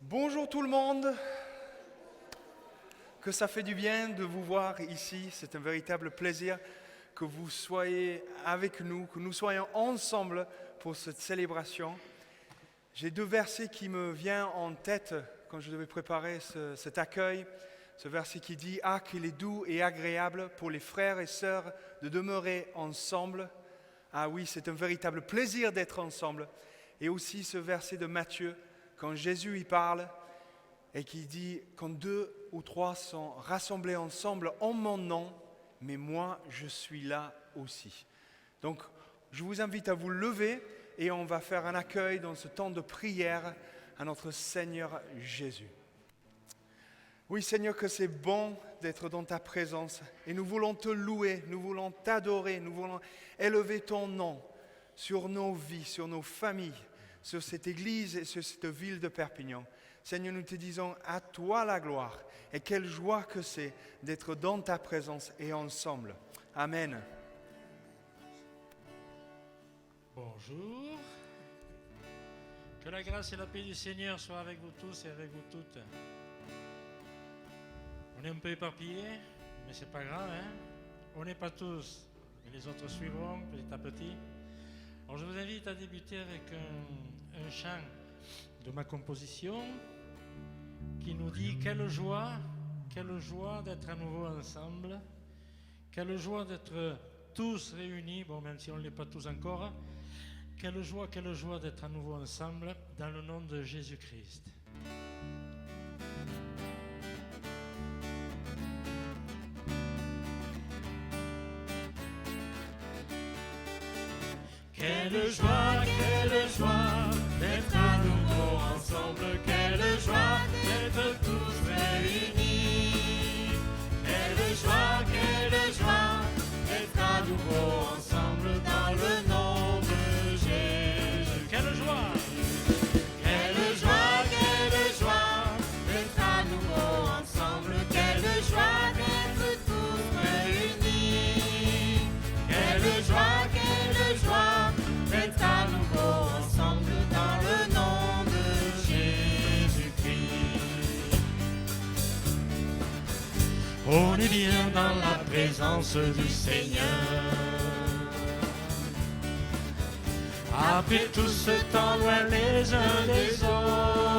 Bonjour tout le monde, que ça fait du bien de vous voir ici, c'est un véritable plaisir que vous soyez avec nous, que nous soyons ensemble pour cette célébration. J'ai deux versets qui me viennent en tête quand je devais préparer cet accueil. Ce verset qui dit « Ah, qu'il est doux et agréable pour les frères et sœurs de demeurer ensemble ». Ah oui, c'est un véritable plaisir d'être ensemble. Et aussi ce verset de Matthieu, quand Jésus y parle et qui dit « Quand 2 ou 3 sont rassemblés ensemble en mon nom, mais moi je suis là aussi ». Donc je vous invite à vous lever et on va faire un accueil dans ce temps de prière à notre Seigneur Jésus. Oui Seigneur, que c'est bon d'être dans ta présence et nous voulons te louer, nous voulons t'adorer, nous voulons élever ton nom sur nos vies, sur nos familles, sur cette église et sur cette ville de Perpignan. Seigneur, nous te disons à toi la gloire et quelle joie que c'est d'être dans ta présence et ensemble. Amen. Bonjour. Que la grâce et la paix du Seigneur soient avec vous tous et avec vous toutes. On est un peu éparpillés, mais c'est pas grave, hein? On n'est pas tous, mais les autres suivront petit à petit. Alors je vous invite à débuter avec un chant de ma composition qui nous dit quelle joie d'être à nouveau ensemble, quelle joie d'être tous réunis, bon même si on ne l'est pas tous encore, quelle joie d'être à nouveau ensemble dans le nom de Jésus-Christ. Quelle joie d'être à nouveau ensemble, quelle joie d'être tous réunis. Quelle joie d'être à nouveau ensemble dans le nom de Jésus. Quelle joie d'être à nouveau ensemble, quelle joie d'être tous réunis. Quelle joie d'être à nouveau ensemble dans le nom de Jésus-Christ. On est bien dans la présence du Seigneur. Après tout ce temps loin les uns des autres,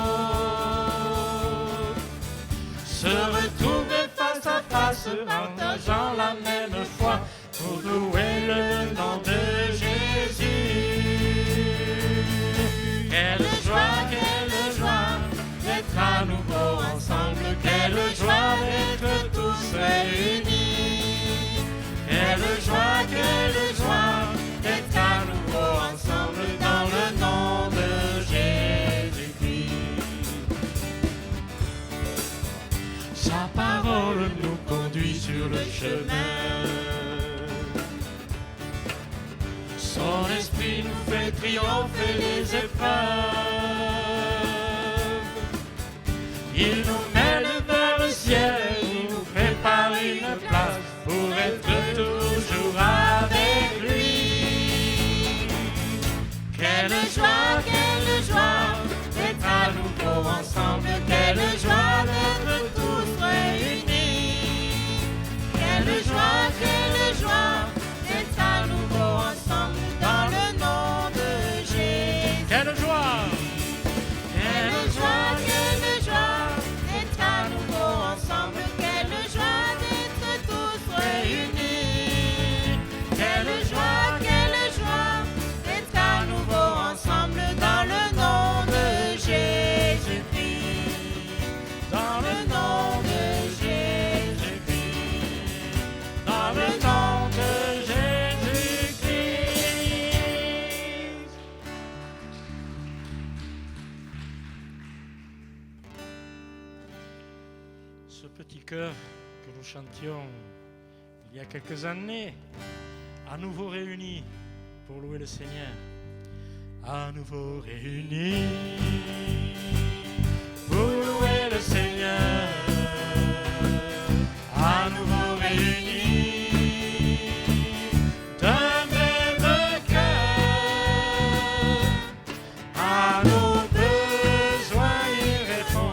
se retrouver face à face, partageant la même foi, pour louer le nom de Jésus. Quelle joie d'être à nouveau ensemble, quelle joie d'être tous réunis. Quelle joie d'être à nouveau ensemble dans le nom de Jésus-Christ. Sa parole nous conduit sur le chemin. Son esprit nous fait triompher les épreuves. Il nous mène vers le ciel, il nous prépare une place pour être toujours avec lui. Quelle joie d'être à nouveau ensemble, quelle joie d'être tous réunis. Quelle joie d'être à nouveau ensemble dans le nom de Jésus. Quelle joie d'être à nouveau ensemble, quelle joie d'être tous réunis. Quelle joie d'être à nouveau ensemble dans le nom de Jésus-Christ. Dans le nom de Jésus-Christ. Dans le nom de Jésus-Christ. Ce petit chœur que nous chantions il y a quelques années, à nouveau réunis pour louer le Seigneur. À nouveau réunis pour louer le Seigneur. À nouveau réunis d'un même cœur. À nos besoins y répondre.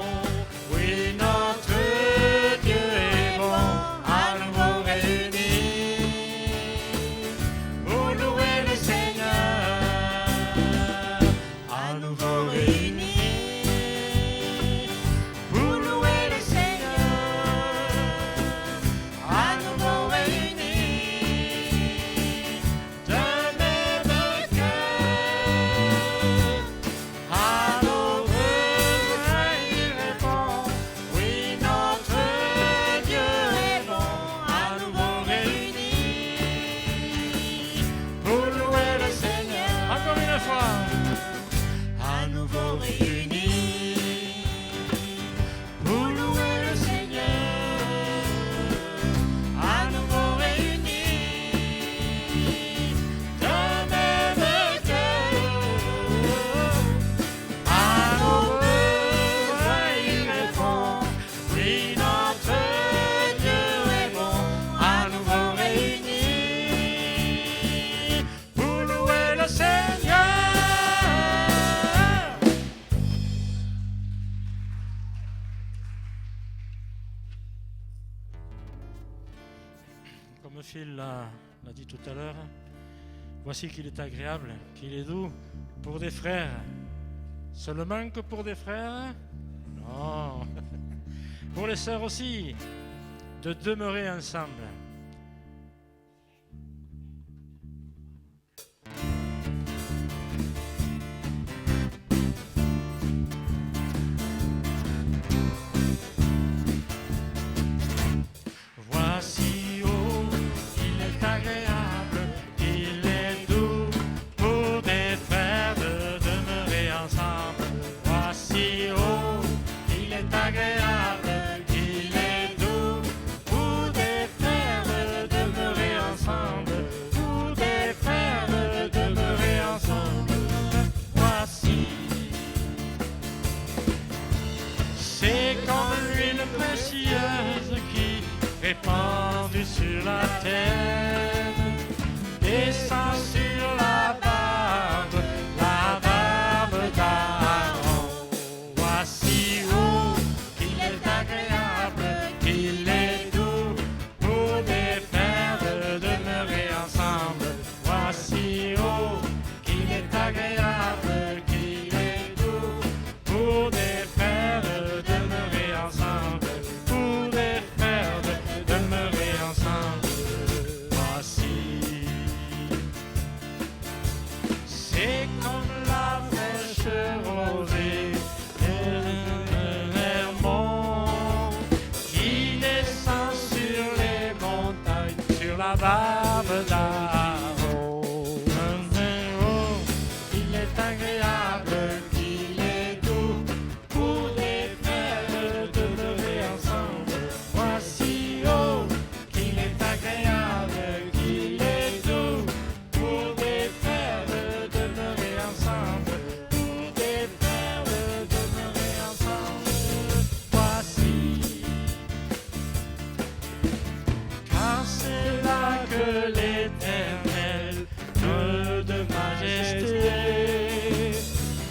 Comme Phil l'a dit tout à l'heure, voici qu'il est agréable, qu'il est doux pour des frères. Seulement que pour des frères? Non. Pour les sœurs aussi, de demeurer ensemble. Voici où il est agréable, il est doux pour des frères de demeurer ensemble. Voici où il est agréable, il est doux pour des frères de demeurer ensemble. Pour des frères de demeurer ensemble. Voici, c'est comme l'huile précieuse qui répandue sur la terre, descend sur la barbe d'Aaron. Voici où qu'il est agréable, qu'il est doux pour des frères de demeurer ensemble. Voici où qu'il est agréable, qu'il est doux pour des frères de demeurer ensemble. Pour des frères de demeurer ensemble. Voici, c'est comme la fraîche rosée de Hermon qui descend sur les montagnes, sur la barbe d'Aaron. Il est agréable, qu'il est doux pour des frères de demeurer ensemble. Voici, oh, qu'il est agréable, qu'il est doux pour des frères de demeurer ensemble. Pour des frères de demeurer ensemble. Voici, car c'est là que l'Éternel, Dieu de majesté,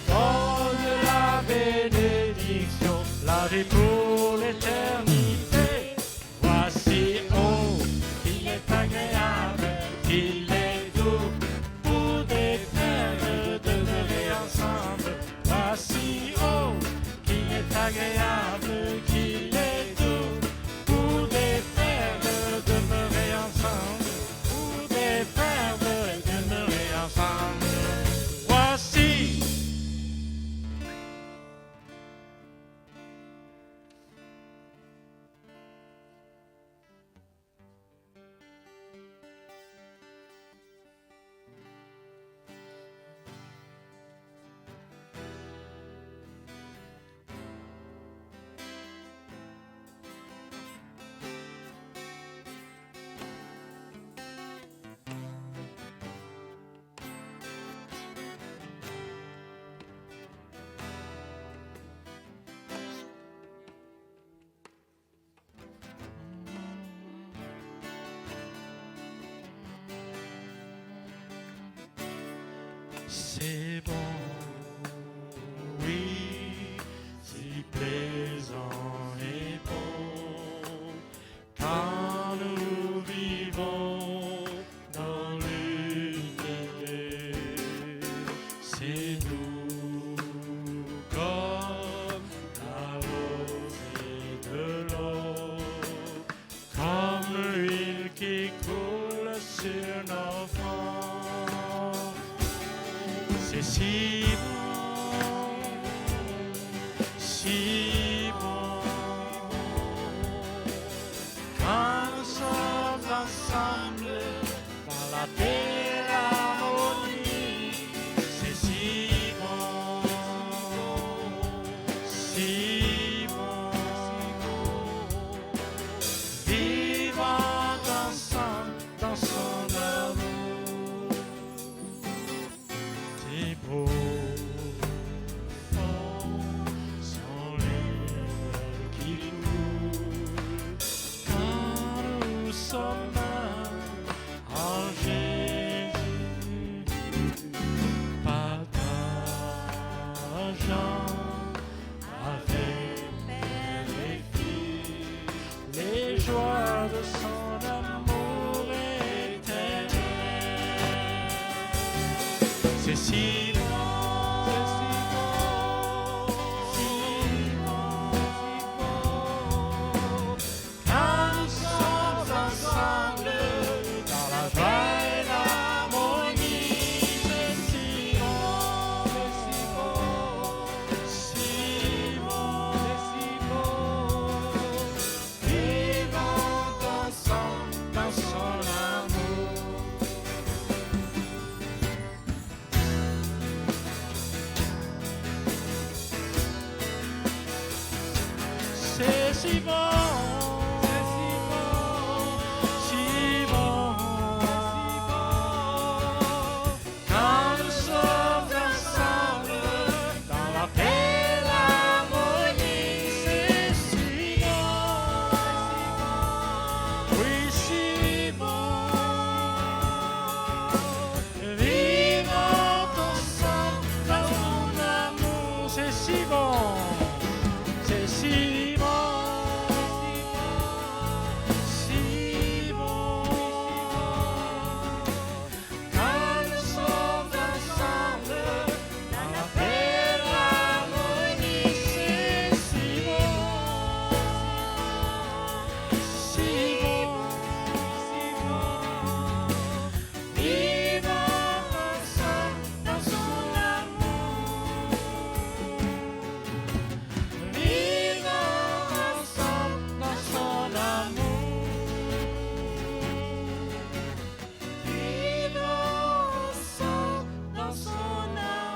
donne la bénédiction, la vie pour l'éternité. Voici, oh, qu'il est agréable, qu'il est doux pour des frères de demeurer ensemble. Voici, oh, qu'il est agréable, qu'il est doux pour des frères de demeurer ensemble. Pour des frères de demeurer ensemble. Voici. C'est bon, oui, si plaisant et bon, quand nous vivons dans l'unité. C'est doux comme la rosée de l'eau, comme l'huile qui coule sur nos fronts. C'est si bon, si bon, quand nous sommes ensemble dans la paix et l'harmonie. C'est si bon, si bon, vivant ensemble dans son amour. Tes beaux fonds sont les fleurs qui coulent quand nous sommes en Jésus, partageant avec Père et Fils les joies de son amour C'est si bon, c'est si bon, si bon, si bon. Quand nous sommes ensemble dans la joie et l'harmonie, c'est si bon, si bon, si bon. Vivons ensemble dans son amour. C'est si bon, si bon, si bon. Quand nous sommes ensemble dans la paix et l'harmonie, c'est si bon, oui si bon. Vivons ensemble dans son amour, c'est si bon, c'est si bon. Si bon, quand nous sommes ensemble dans la paix et l'harmonie, c'est si bon, si bon, si bon. Vivons ensemble dans son amour. Vivons ensemble dans son amour. Vivons ensemble dans son amour.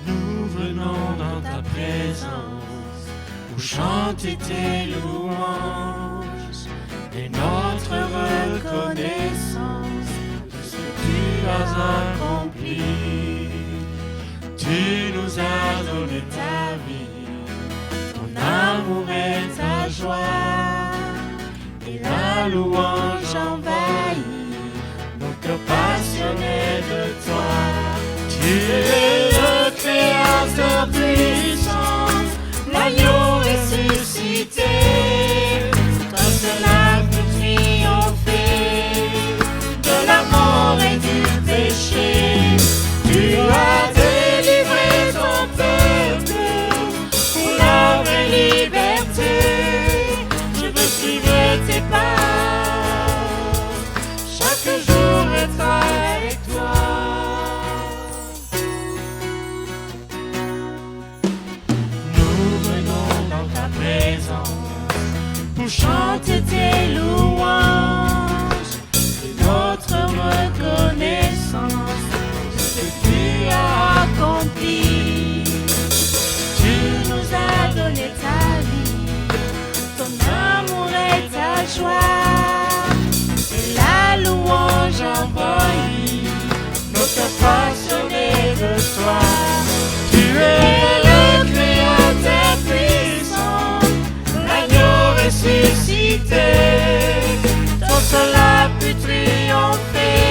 Nous venons dans ta présence pour chanter tes louanges et notre reconnaissance de ce que tu as accompli. Tu nous as donné ta vie, ton amour et ta joie, et la louange envahit nos cœurs passionnés de toi. Tu es le Créateur puissant, l'agneau ressuscité, toi seul as pu triompher de la mort et du péché. Tu as délivré ton peuple pour la vraie liberté. Je veux suivre tes pas, chaque jour être avec toi. Pour chanter tes louanges et notre reconnaissance de ce que tu as accompli. Tu nous as donné ta vie, ton amour et ta joie, et la louange envahit nos cœurs passionnés de toi. Tu es le Créateur puissant, ressuscité, toi seul as pu triompher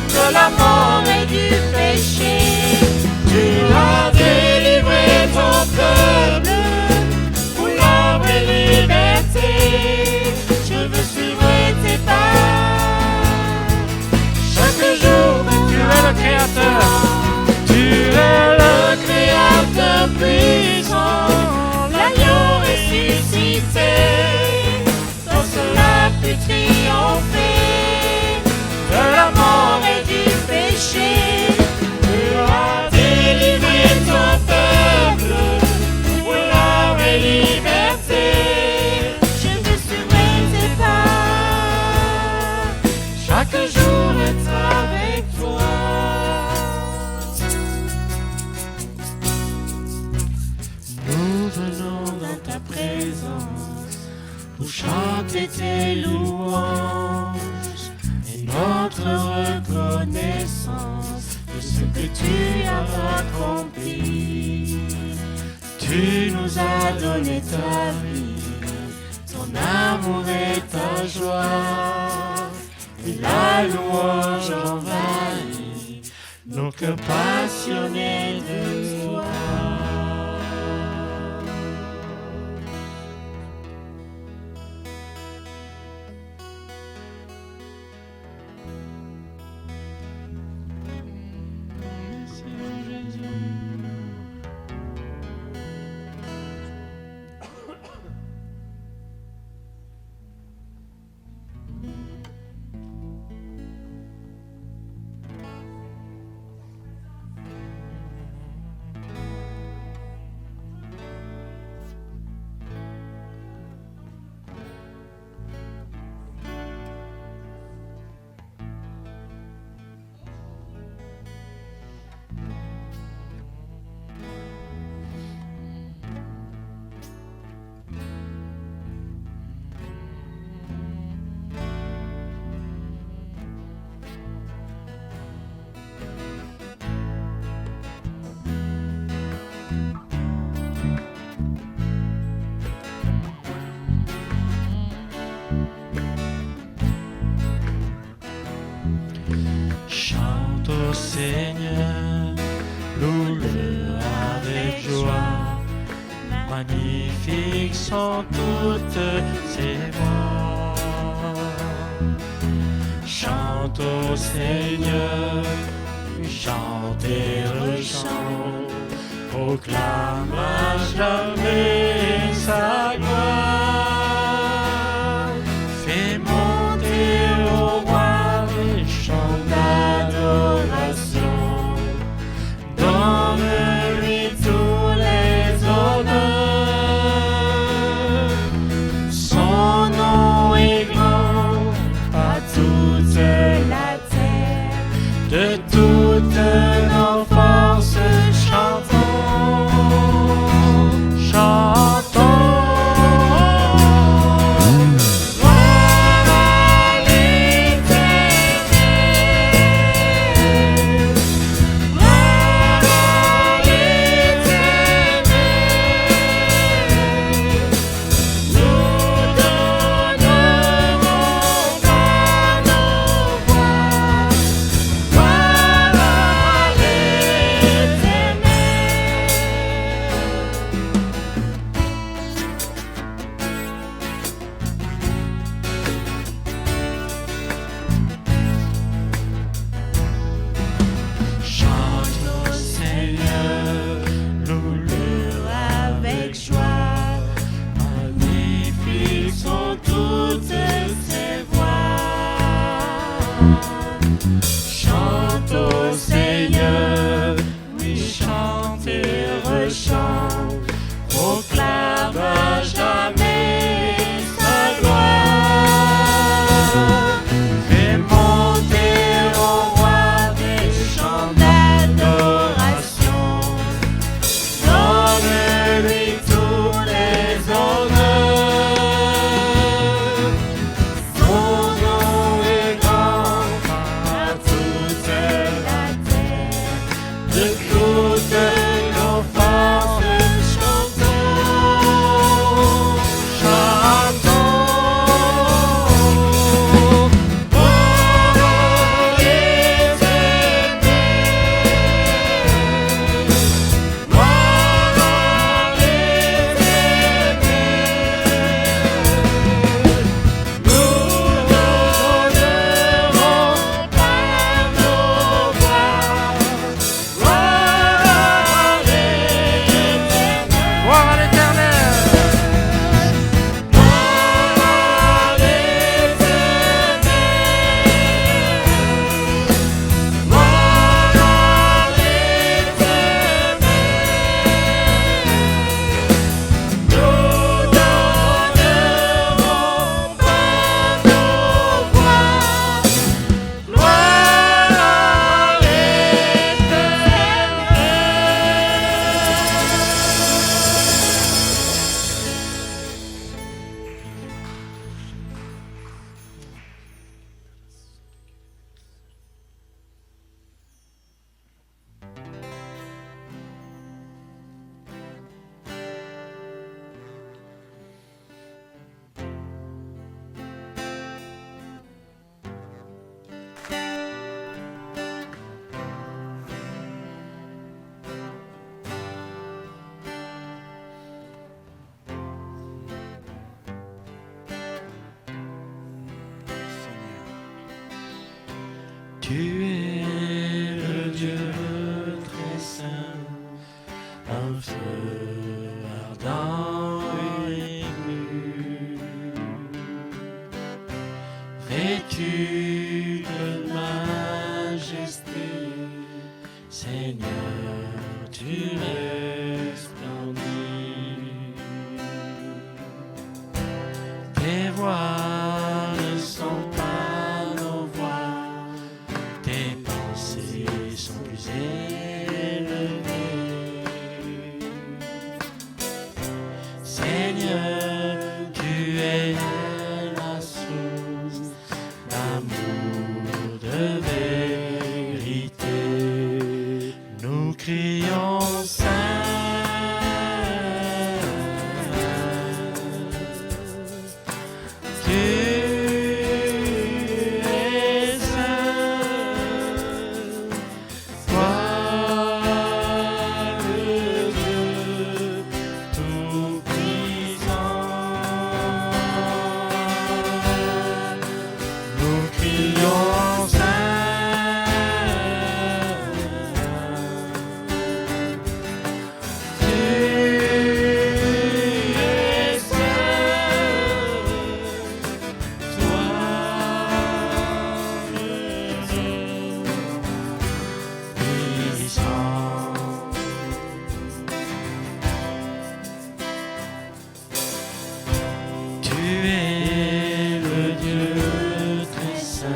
de la mort et du péché. Tu as délivré ton peuple pour la vraie liberté. Je veux suivre tes pas, chaque jour tu es le Créateur. Tu es le Créateur puissant, l'agneau ressuscité, toi seul as pu triompher de la mort et du péché. Tu as délivré ton peuple pour la vraie liberté. Je veux suivre tes pas, chaque jour être avec toi. Nous venons dans ta présence c'est tes louanges et notre reconnaissance de ce que tu as accompli. Tu nous as donné ta vie, ton amour et ta joie, et la louange envahit nos cœurs passionnés de toi. Chante au Seigneur, loue-le avec joie. Magnifiques sont toutes ses voix. Chante au Seigneur, chante et rechante. Proclame à jamais sa gloire. Fais monter au roi des chants d'adoration. Donne-lui tous les honneurs. Son nom est grand à toute la terre. De toute nos forces chantons. Son nom est grand à toute la terre. Tu es le Dieu très saint, un feu ardent et pur, vêtu de majesté, Seigneur, tu resplendis. Tes voix ne sont pas nos voix, tes pensées sont plus élevées. Seigneur, tu es la source d'amour, de vérité. Nous crions Saint. Tu es saint, toi le Dieu tout-puissant. Nous crions Saint. Tu es saint, toi le Dieu puissant. Tu es le Dieu très saint,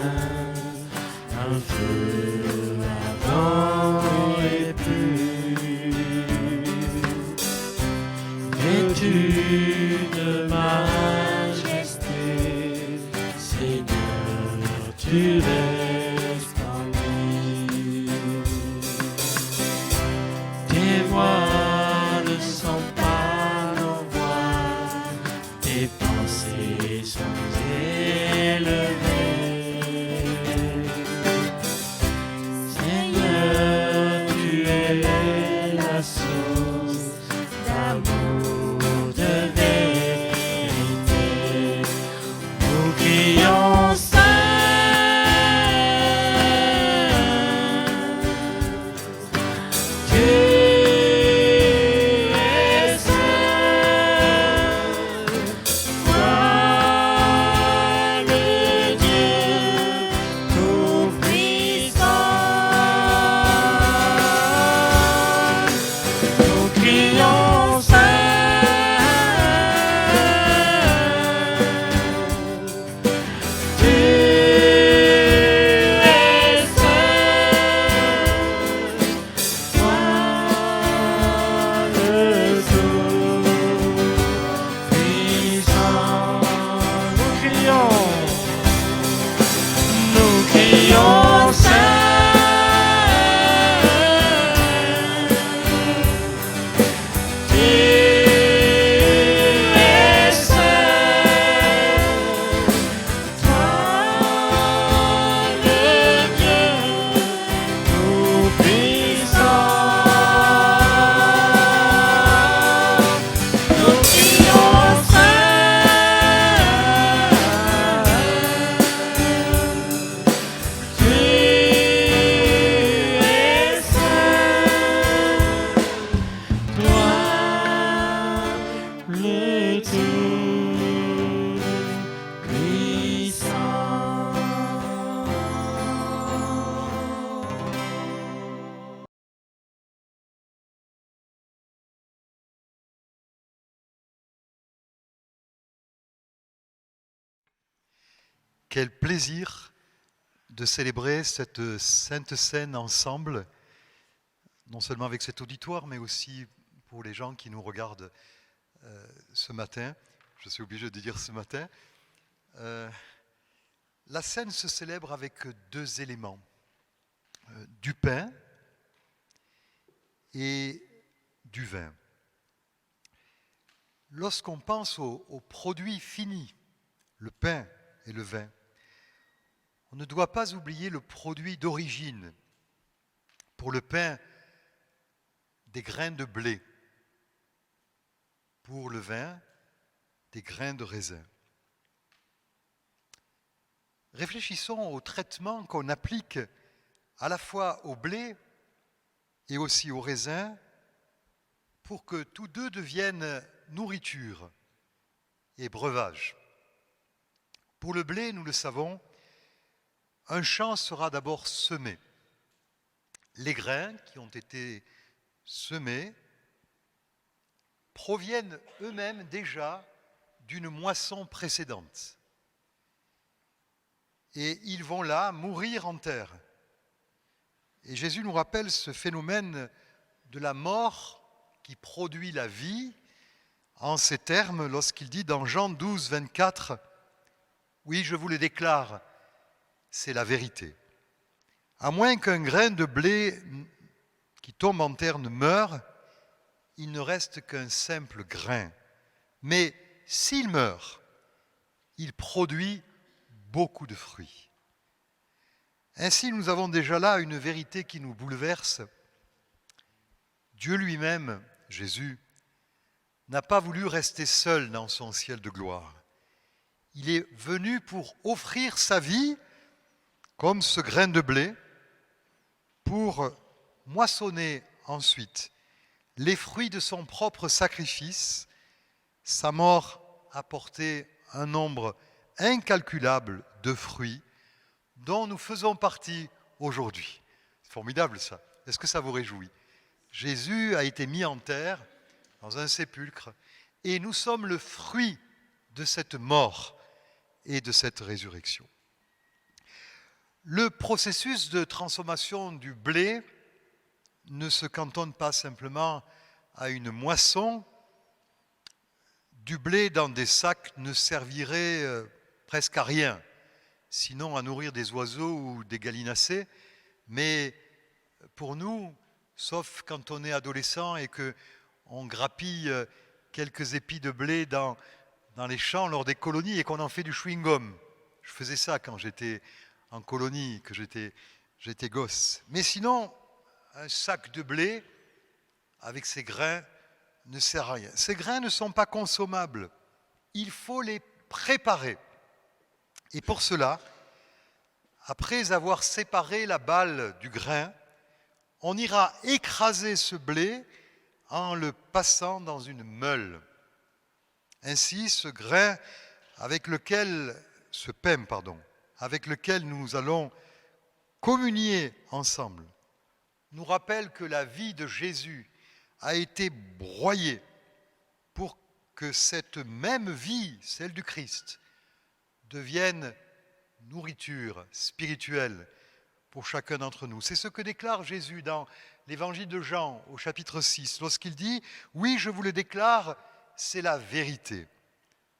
un feu ardent et pur, vêtu de majesté, Seigneur, tu resplendis. Tes voix ne sont pas nos voix, tes pensées sont élevées. Seigneur, tu es la source d'amour, de vérité. Nous crions Saint. Tu es saint, toi le Dieu tout-puissant. Nous crions Saint. Tu es saint, toi le tout-puissant. Nous crions Saint. Tu es saint, toi le Dieu tout-puissant. Nous crions Saint. Tu es saint, toi le tout-puissant. Quel plaisir de célébrer cette sainte scène ensemble, non seulement avec cet auditoire, mais aussi pour les gens qui nous regardent ce matin. Je suis obligé de dire ce matin. La scène se célèbre avec deux éléments, du pain et du vin. Lorsqu'on pense aux produits finis, le pain et le vin, on ne doit pas oublier le produit d'origine. Pour le pain, des grains de blé. Pour le vin, des grains de raisin. réfléchissons au traitement qu'on applique à la fois au blé et aussi au raisin pour que tous deux deviennent nourriture et breuvage. Pour le blé, nous le savons, un champ sera d'abord semé. Les grains qui ont été semés proviennent eux-mêmes déjà d'une moisson précédente. Et ils vont là mourir en terre. Et Jésus nous rappelle ce phénomène de la mort qui produit la vie en ces termes lorsqu'il dit dans Jean 12, 24, « Oui, je vous le déclare, c'est la vérité. À moins qu'un grain de blé qui tombe en terre ne meure, il ne reste qu'un simple grain. Mais s'il meurt, il produit beaucoup de fruits. » Ainsi, nous avons déjà là une vérité qui nous bouleverse. Dieu lui-même, Jésus, n'a pas voulu rester seul dans son ciel de gloire. Il est venu pour offrir sa vie, comme ce grain de blé, pour moissonner ensuite les fruits de son propre sacrifice. Sa mort a porté un nombre incalculable de fruits dont nous faisons partie aujourd'hui. C'est formidable ça. Est-ce que ça vous réjouit? Jésus a été mis en terre, dans un sépulcre, et nous sommes le fruit de cette mort et de cette résurrection. Le processus de transformation du blé ne se cantonne pas simplement à une moisson. Du blé dans des sacs ne servirait presque à rien, sinon à nourrir des oiseaux ou des gallinacés. Mais pour nous, sauf quand on est adolescent et qu'on grappille quelques épis de blé dans les champs lors des colonies et qu'on en fait du chewing-gum. Je faisais ça quand j'étais en colonie, que j'étais gosse. Mais sinon, un sac de blé avec ses grains ne sert à rien. Ces grains ne sont pas consommables. Il faut les préparer. Et pour cela, après avoir séparé la balle du grain, on ira écraser ce blé en le passant dans une meule. Ainsi, ce grain ce pain, avec lequel nous allons communier ensemble, nous rappelle que la vie de Jésus a été broyée pour que cette même vie, celle du Christ, devienne nourriture spirituelle pour chacun d'entre nous. C'est ce que déclare Jésus dans l'évangile de Jean au chapitre 6, lorsqu'il dit « Oui, je vous le déclare, c'est la vérité.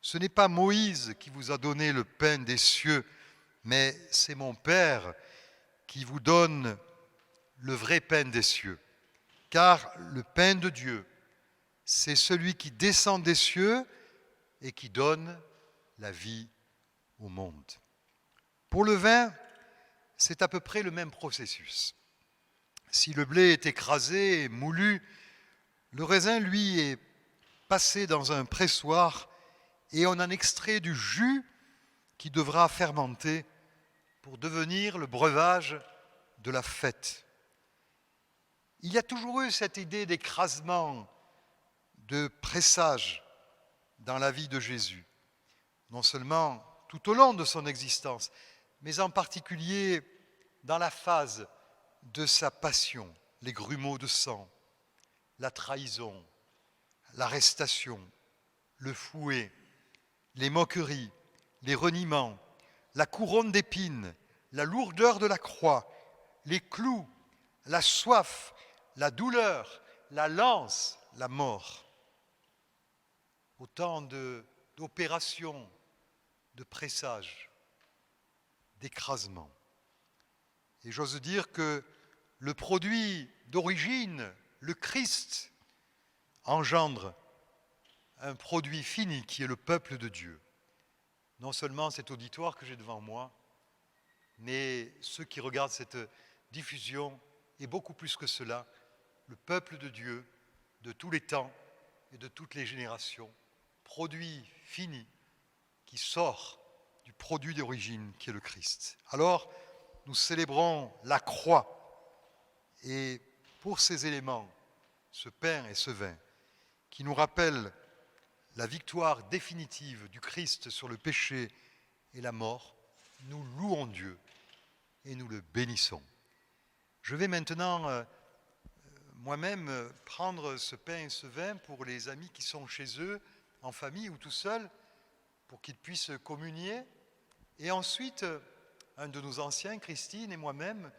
Ce n'est pas Moïse qui vous a donné le pain des cieux, mais c'est mon Père qui vous donne le vrai pain des cieux. Car le pain de Dieu, c'est celui qui descend des cieux et qui donne la vie au monde. » Pour le vin, c'est à peu près le même processus. Si le blé est écrasé et moulu, le raisin, lui, est passé dans un pressoir et on en extrait du jus qui devra fermenter pour devenir le breuvage de la fête. Il y a toujours eu cette idée d'écrasement, de pressage dans la vie de Jésus, non seulement tout au long de son existence, mais en particulier dans la phase de sa passion, les grumeaux de sang, la trahison, l'arrestation, le fouet, les moqueries, les reniements, la couronne d'épines, la lourdeur de la croix, les clous, la soif, la douleur, la lance, la mort. Autant d'opérations, de pressages, d'écrasement. Et j'ose dire que le produit d'origine, le Christ, engendre un produit fini qui est le peuple de Dieu. Non seulement cet auditoire que j'ai devant moi, mais ceux qui regardent cette diffusion, et beaucoup plus que cela, le peuple de Dieu de tous les temps et de toutes les générations, produit fini qui sort du produit d'origine qui est le Christ. Alors, nous célébrons la croix et pour ces éléments, ce pain et ce vin, qui nous rappellent la victoire définitive du Christ sur le péché et la mort, nous louons Dieu et nous le bénissons. Je vais maintenant moi-même prendre ce pain et ce vin pour les amis qui sont chez eux, en famille ou tout seuls, pour qu'ils puissent communier. Et ensuite, un de nos anciens, Christine et moi-même,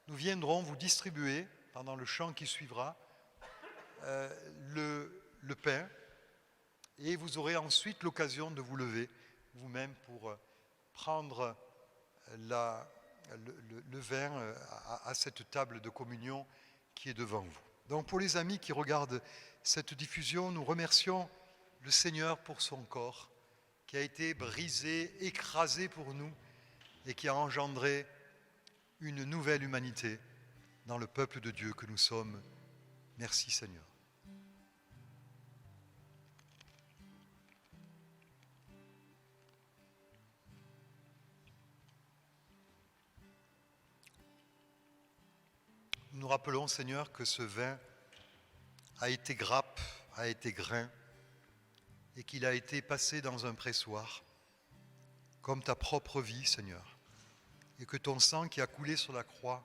nous viendrons vous distribuer, pendant le chant qui suivra, le pain. Et vous aurez ensuite l'occasion de vous lever vous-même pour prendre le vin à cette table de communion qui est devant vous. Donc pour les amis qui regardent cette diffusion, nous remercions le Seigneur pour son corps qui a été brisé, écrasé pour nous et qui a engendré une nouvelle humanité dans le peuple de Dieu que nous sommes. Merci Seigneur. Nous rappelons, Seigneur, que ce vin a été grappe, a été grain, et qu'il a été passé dans un pressoir, comme ta propre vie, Seigneur, et que ton sang qui a coulé sur la croix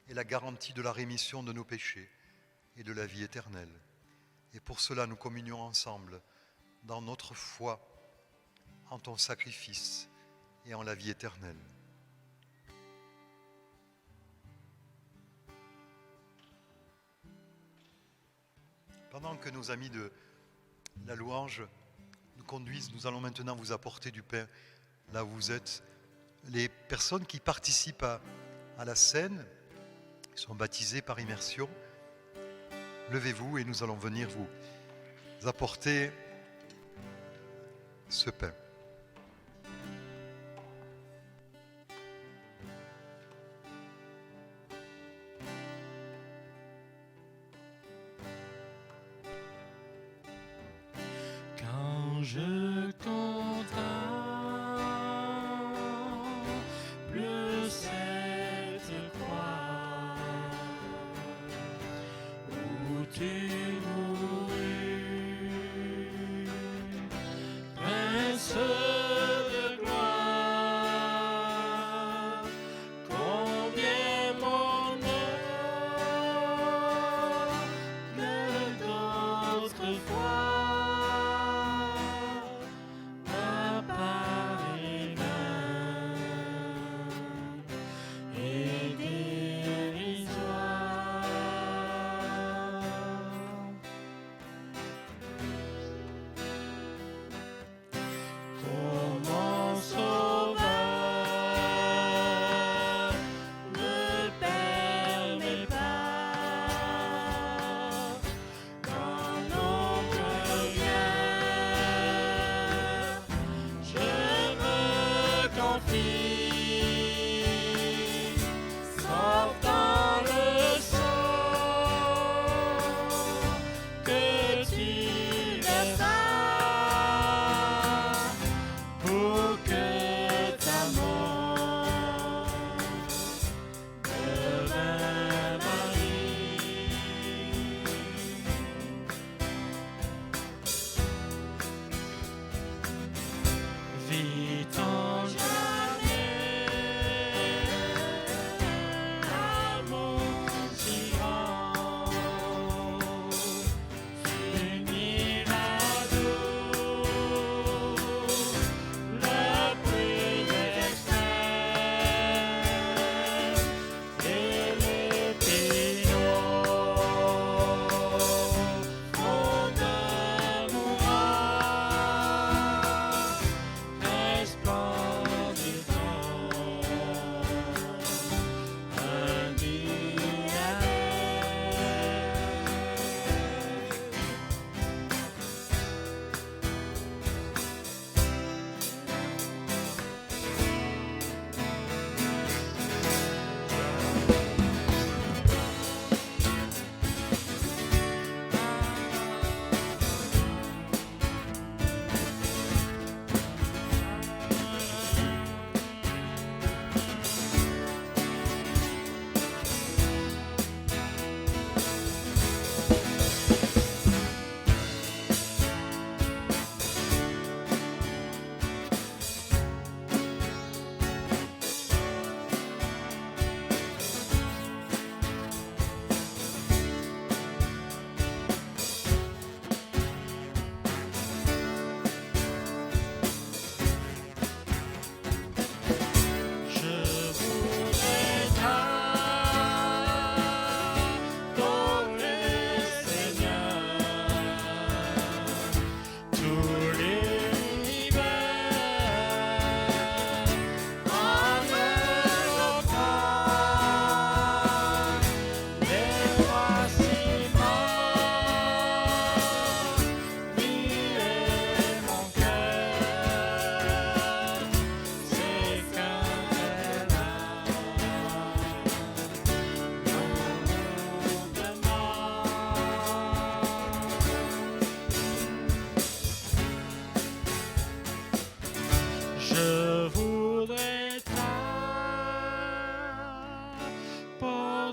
est la garantie de la rémission de nos péchés et de la vie éternelle. Et pour cela, nous communions ensemble dans notre foi en ton sacrifice et en la vie éternelle. Pendant que nos amis de la louange nous conduisent, nous allons maintenant vous apporter du pain là où vous êtes. Les personnes qui participent à la scène, qui sont baptisées par immersion, levez-vous et nous allons venir vous apporter ce pain. Quand je contemple cette croix où tu mourus, Prince de gloire, combien mon âme d'autrefois apparaît vain et dérisoire.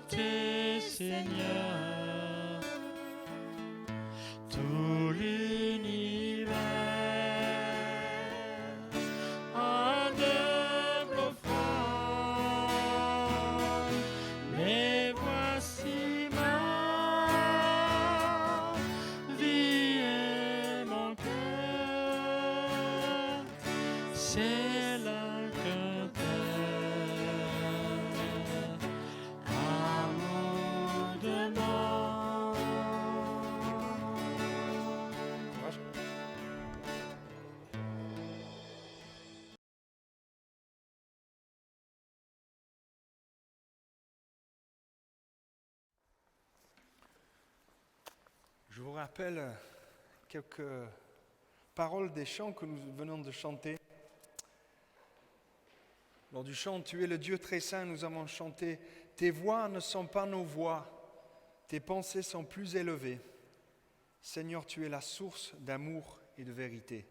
t'es Seigneur, tout l'univers a de offrandes, mais voici ma vie et mon cœur, c'est là que amour demande. Je vous rappelle quelques paroles des chants que nous venons de chanter. Lors du chant « Tu es le Dieu très saint », nous avons chanté « Tes voix ne sont pas nos voix, tes pensées sont plus élevées. Seigneur, tu es la source d'amour et de vérité.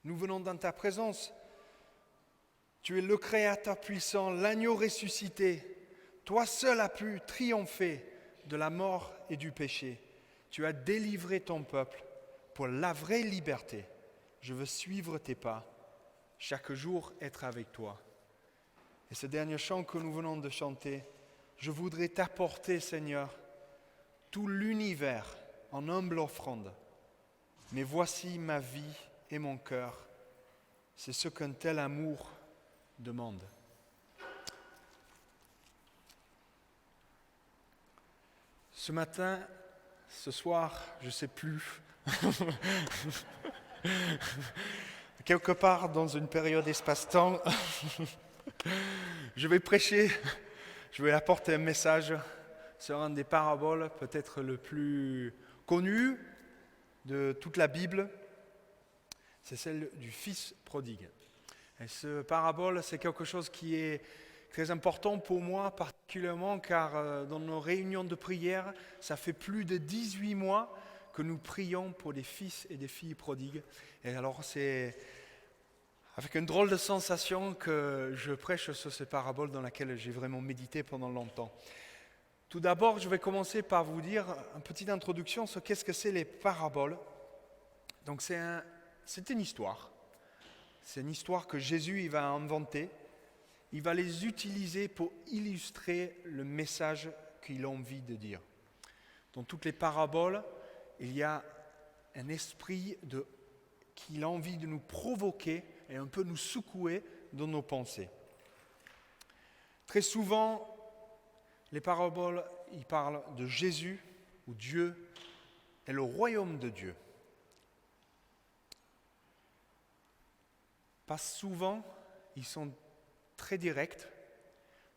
Nous venons dans ta présence. Tu es le Créateur puissant, l'agneau ressuscité. Toi seul as pu triompher de la mort et du péché. Tu as délivré ton peuple pour la vraie liberté. Je veux suivre tes pas, chaque jour être avec toi. Et ce dernier chant que nous venons de chanter, je voudrais t'apporter, Seigneur, tout l'univers en humble offrande. Mais voici ma vie et mon cœur, c'est ce qu'un tel amour demande. Ce matin, ce soir, je ne sais plus, quelque part dans une période espace-temps, je vais prêcher, je vais apporter un message sur un des paraboles peut-être le plus connu de toute la Bible, c'est celle du Fils prodigue. Et ce parabole, c'est quelque chose qui est très important pour moi particulièrement car dans nos réunions de prière, ça fait plus de 18 mois que nous prions pour des fils et des filles prodigues. Et alors c'est avec une drôle de sensation que je prêche sur ces paraboles dans laquelle j'ai vraiment médité pendant longtemps. Tout d'abord, je vais commencer par vous dire une petite introduction sur qu'est-ce que c'est les paraboles. Donc c'est une histoire. C'est une histoire que Jésus il va inventer. Il va les utiliser pour illustrer le message qu'il a envie de dire. Dans toutes les paraboles, il y a un esprit qu'il a envie de nous provoquer et un peu nous secouer dans nos pensées. Très souvent, les paraboles, ils parlent de Jésus ou Dieu et le royaume de Dieu. Pas souvent, ils sont très directs.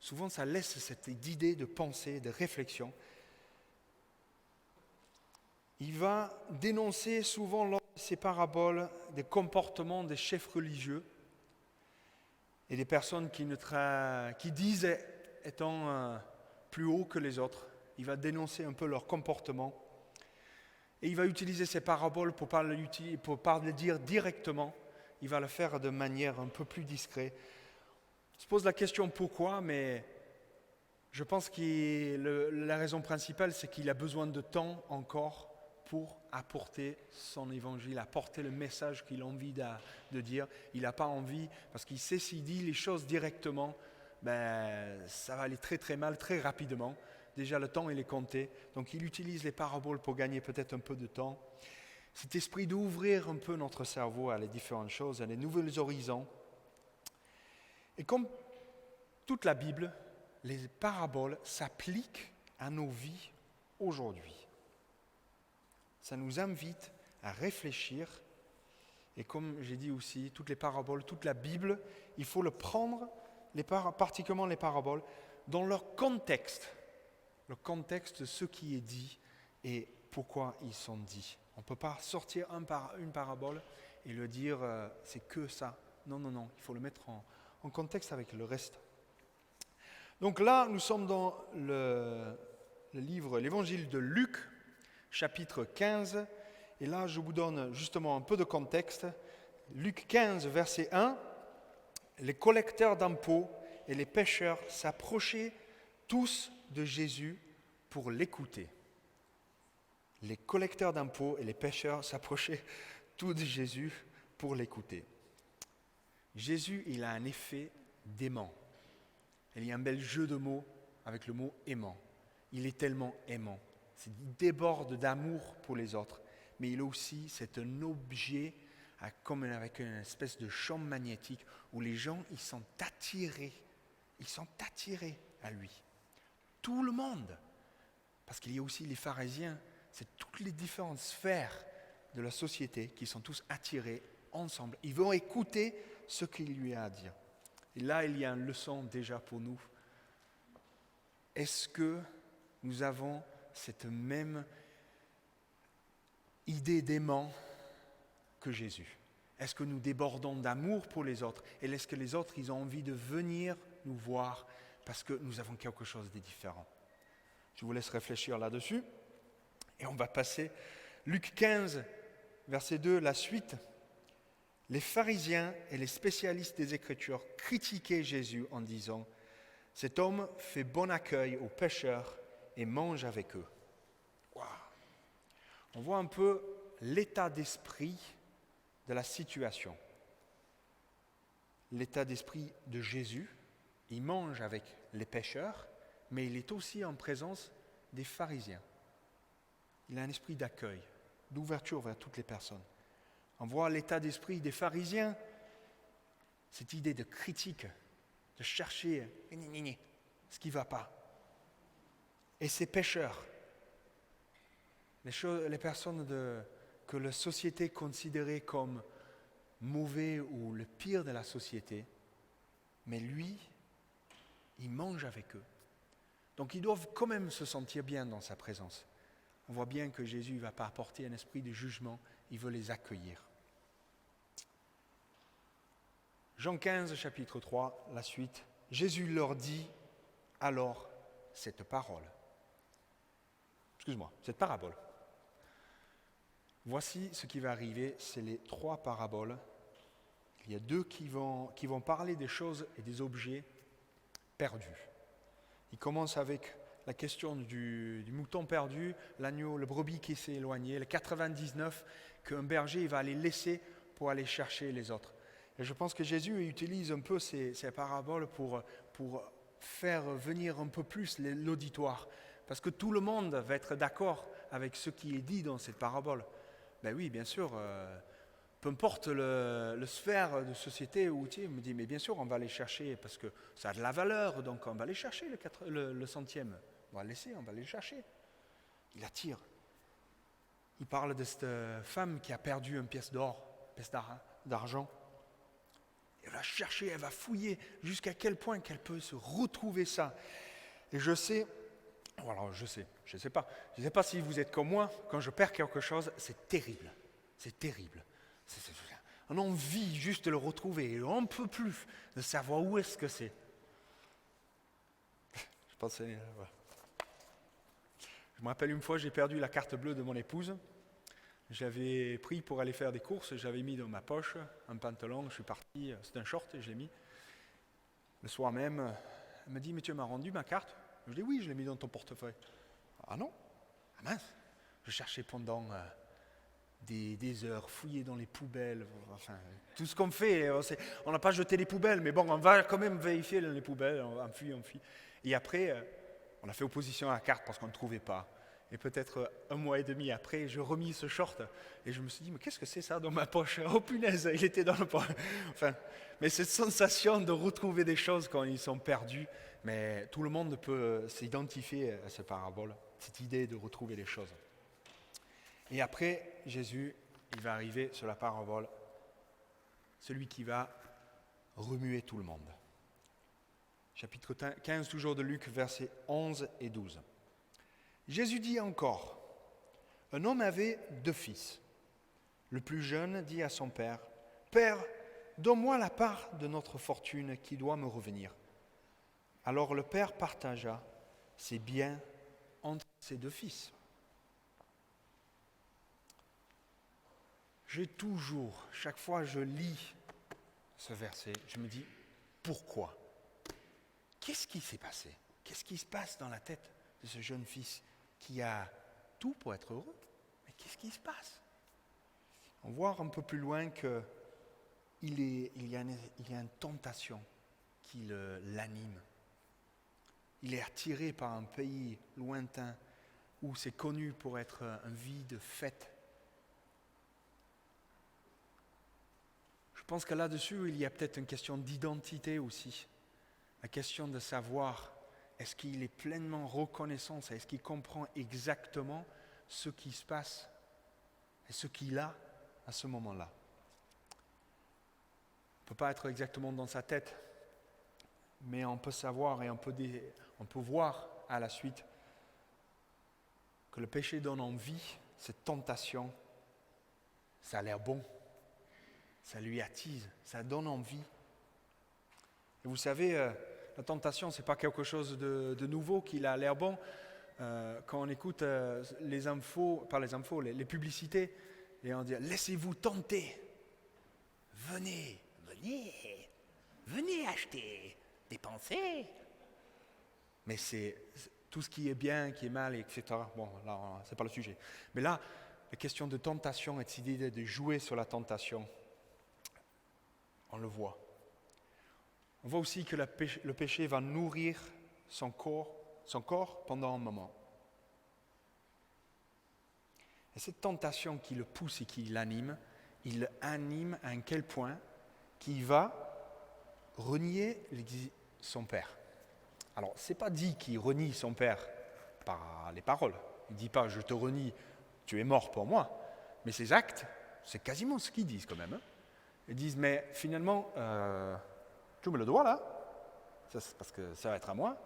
Souvent, ça laisse cette idée de pensée, de réflexion. Il va dénoncer souvent lors de ces paraboles des comportements des chefs religieux et des personnes qui disent étant plus haut que les autres. Il va dénoncer un peu leur comportement. Et il va utiliser ces paraboles pour pas le dire directement. Il va le faire de manière un peu plus discrète. On se pose la question pourquoi, mais je pense que la raison principale, c'est qu'il a besoin de temps encore pour apporter son évangile, apporter le message qu'il a envie de dire. Il n'a pas envie, parce qu'il sait s'il dit les choses directement, ça va aller très très mal, très rapidement. Déjà le temps il est compté, donc il utilise les paraboles pour gagner peut-être un peu de temps. Cet esprit d'ouvrir un peu notre cerveau à les différentes choses, à les nouveaux horizons. Et comme toute la Bible, les paraboles s'appliquent à nos vies aujourd'hui. Ça nous invite à réfléchir. Et comme j'ai dit aussi, toutes les paraboles, toute la Bible, il faut le prendre, particulièrement les paraboles, dans leur contexte. Le contexte de ce qui est dit et pourquoi ils sont dits. On ne peut pas sortir une parabole et le dire c'est que ça. Non, il faut le mettre en contexte avec le reste. Donc là, nous sommes dans l'évangile de Luc, chapitre 15. Et là, je vous donne justement un peu de contexte. Luc 15, verset 1. Les collecteurs d'impôts et les pécheurs s'approchaient tous de Jésus pour l'écouter. Les collecteurs d'impôts et les pêcheurs s'approchaient tous de Jésus pour l'écouter. Jésus, il a un effet d'aimant. Il y a un bel jeu de mots avec le mot aimant. Il est tellement aimant. Il déborde d'amour pour les autres. Mais il aussi, c'est un objet comme avec une espèce de champ magnétique où les gens, ils sont attirés à lui. Tout le monde. Parce qu'il y a aussi les pharisiens, c'est toutes les différentes sphères de la société qui sont tous attirés ensemble. Ils vont écouter ce qu'il lui a à dire. Et là, il y a une leçon déjà pour nous. Est-ce que nous avons cette même idée d'aimant que Jésus? Est-ce que nous débordons d'amour pour les autres? Et est-ce que les autres, ils ont envie de venir nous voir parce que nous avons quelque chose de différent? Je vous laisse réfléchir là-dessus. Et on va passer Luc 15, verset 2, la suite. Les pharisiens et les spécialistes des Écritures critiquaient Jésus en disant « Cet homme fait bon accueil aux pécheurs et mange avec eux. » Wow. On voit un peu l'état d'esprit de la situation. L'état d'esprit de Jésus, il mange avec les pécheurs, mais il est aussi en présence des pharisiens. Il a un esprit d'accueil, d'ouverture vers toutes les personnes. On voit l'état d'esprit des pharisiens, cette idée de critique, de chercher ce qui ne va pas. Et ces pécheurs, les personnes que la société considérait comme mauvais ou le pire de la société, mais lui, il mange avec eux. Donc ils doivent quand même se sentir bien dans sa présence. On voit bien que Jésus ne va pas apporter un esprit de jugement, il veut les accueillir. Jean 15, chapitre 3, la suite. Jésus leur dit alors cette parole. Cette parabole. Voici ce qui va arriver, c'est les 3 paraboles. Il y a 2 qui vont parler des choses et des objets perdus. Il commence avec la question du mouton perdu, l'agneau, le brebis qui s'est éloigné, les 99 qu'un berger va aller laisser pour aller chercher les autres. Et je pense que Jésus utilise un peu ces paraboles pour faire venir un peu plus l'auditoire. Parce que tout le monde va être d'accord avec ce qui est dit dans cette parabole. Ben oui, bien sûr, peu importe le sphère de société où tu es, il me dit, mais bien sûr, on va aller chercher parce que ça a de la valeur, donc on va aller chercher le centième. On va le laisser, on va aller le chercher. Il attire. Il parle de cette femme qui a perdu une pièce d'or, une pièce d'argent. Elle va chercher, elle va fouiller jusqu'à quel point qu'elle peut se retrouver ça. Et je sais pas si vous êtes comme moi, quand je perds quelque chose, c'est terrible. On a envie juste de le retrouver, et on ne peut plus de savoir où est-ce que c'est. Je me rappelle une fois, j'ai perdu la carte bleue de mon épouse. J'avais pris pour aller faire des courses, j'avais mis dans ma poche un pantalon, je suis parti, c'était un short et je l'ai mis. Le soir même, elle me dit, mais tu m'as rendu ma carte? Je dis, oui, je l'ai mis dans ton portefeuille. Ah non? Ah mince! Je cherchais pendant des heures, fouillé dans les poubelles, enfin, tout ce qu'on fait, on n'a pas jeté les poubelles, mais bon, on va quand même vérifier dans les poubelles, on fuit. Et après, on a fait opposition à la carte parce qu'on ne trouvait pas. Et peut-être 1 mois et demi après, je remis ce short et je me suis dit, mais qu'est-ce que c'est ça dans ma poche? Oh punaise, il était dans le poche. Enfin, mais cette sensation de retrouver des choses quand ils sont perdus, mais tout le monde peut s'identifier à cette parabole, cette idée de retrouver les choses. Et après, Jésus, il va arriver sur la parabole, celui qui va remuer tout le monde. Chapitre 15, toujours de Luc, versets 11 et 12. Jésus dit encore, un homme avait 2 fils. Le plus jeune dit à son père, « Père, donne-moi la part de notre fortune qui doit me revenir. » Alors le père partagea ses biens entre ses 2 fils. Chaque fois que je lis ce verset, je me dis, pourquoi? Qu'est-ce qui s'est passé? Qu'est-ce qui se passe dans la tête de ce jeune fils qui a tout pour être heureux? Mais qu'est-ce qui se passe? On voit un peu plus loin qu'il y a une tentation qui l'anime. Il est attiré par un pays lointain où c'est connu pour être une vie de fête. Je pense que là-dessus, il y a peut-être une question d'identité aussi. La question de savoir, est-ce qu'il est pleinement reconnaissant, est-ce qu'il comprend exactement ce qui se passe et ce qu'il a à ce moment-là. On ne peut pas être exactement dans sa tête, mais on peut savoir et on peut voir à la suite que le péché donne envie, cette tentation, ça a l'air bon, ça lui attise, ça donne envie. Et vous savez, la tentation, ce n'est pas quelque chose de nouveau qui a l'air bon. Quand on écoute les publicités, et on dit « Laissez-vous tenter, venez acheter, dépensez ». Mais c'est tout ce qui est bien, qui est mal, etc. Bon, là, ce n'est pas le sujet. Mais là, la question de tentation et cette idée de jouer sur la tentation, on le voit. On voit aussi que le péché va nourrir son corps pendant un moment. Et cette tentation qui le pousse et qui l'anime, il l'anime à un quel point qu'il va renier son père. Alors, ce n'est pas dit qu'il renie son père par les paroles. Il ne dit pas « je te renie, tu es mort pour moi ». Mais ses actes, c'est quasiment ce qu'ils disent quand même. Hein. Ils disent « mais finalement, tu me le dois là, ça, c'est parce que ça va être à moi.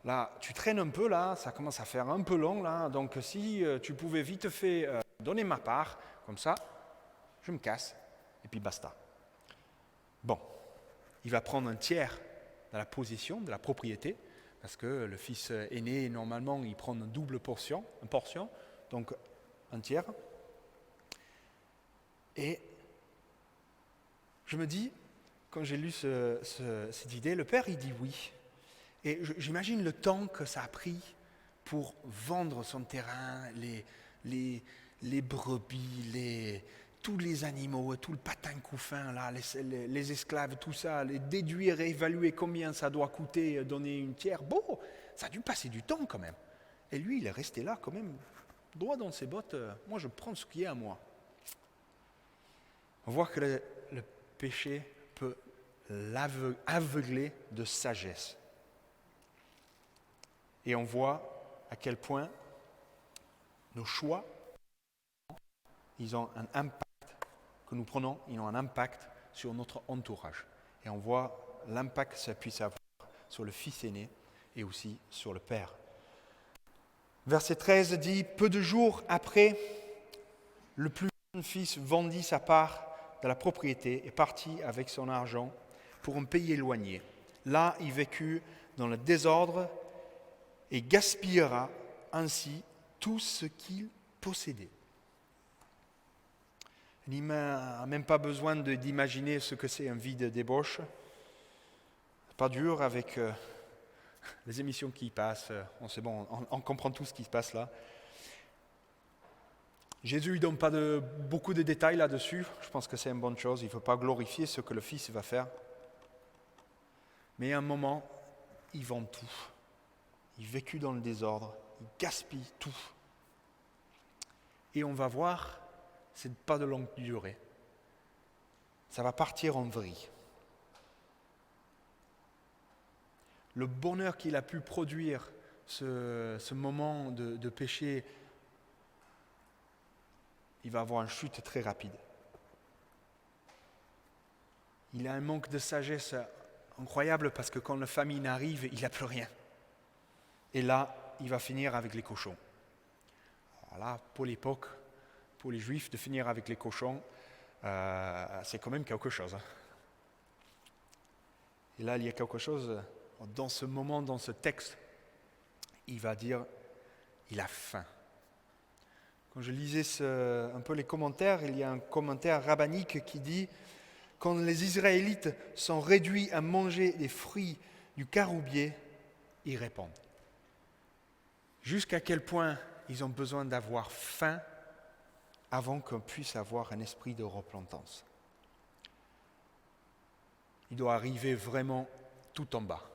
Là, tu traînes un peu là, ça commence à faire un peu long là, donc si tu pouvais vite fait donner ma part, comme ça, je me casse, et puis basta. » Bon, il va prendre un tiers de la possession, de la propriété, parce que le fils aîné, normalement, il prend une double portion, donc un tiers. Et je me dis, quand j'ai lu cette idée, le père, il dit oui. Et j'imagine le temps que ça a pris pour vendre son terrain, les brebis, tous les animaux, tout le patin couffin, là, les esclaves, tout ça, les déduire et évaluer combien ça doit coûter, donner une tiers. Bon, ça a dû passer du temps quand même. Et lui, il est resté là quand même, droit dans ses bottes. Moi, je prends ce qui est à moi. On voit que le péché peut l'aveugler de sagesse. Et on voit à quel point nos choix, ils ont un impact que nous prenons, ils ont un impact sur notre entourage. Et on voit l'impact que ça puisse avoir sur le fils aîné et aussi sur le père. Verset 13 dit « Peu de jours après, le plus jeune fils vendit sa part de la propriété et partit avec son argent pour un pays éloigné. Là, il vécut dans le désordre et gaspillera ainsi tout ce qu'il possédait. » Il n'a même pas besoin d'imaginer ce que c'est une vie de débauche. Pas dur avec les émissions qui passent. On comprend tout ce qui se passe là. Jésus ne donne pas beaucoup de détails là-dessus. Je pense que c'est une bonne chose. Il ne faut pas glorifier ce que le Fils va faire. Mais à un moment, il vend tout. Il vécut dans le désordre. Il gaspille tout. Et on va voir, ce n'est pas de longue durée. Ça va partir en vrille. Le bonheur qu'il a pu produire, ce moment de péché, il va avoir une chute très rapide. Il a un manque de sagesse incroyable parce que quand la famine arrive, il n'a plus rien. Et là, il va finir avec les cochons. Alors là, pour l'époque, pour les Juifs, de finir avec les cochons, c'est quand même quelque chose. Et là, il y a quelque chose, dans ce moment, dans ce texte, il va dire, il a faim. Quand je lisais un peu les commentaires, il y a un commentaire rabbinique qui dit « Quand les Israélites sont réduits à manger des fruits du caroubier, ils répondent. Jusqu'à quel point ils ont besoin d'avoir faim avant qu'on puisse avoir un esprit de repentance. Il doit arriver vraiment tout en bas,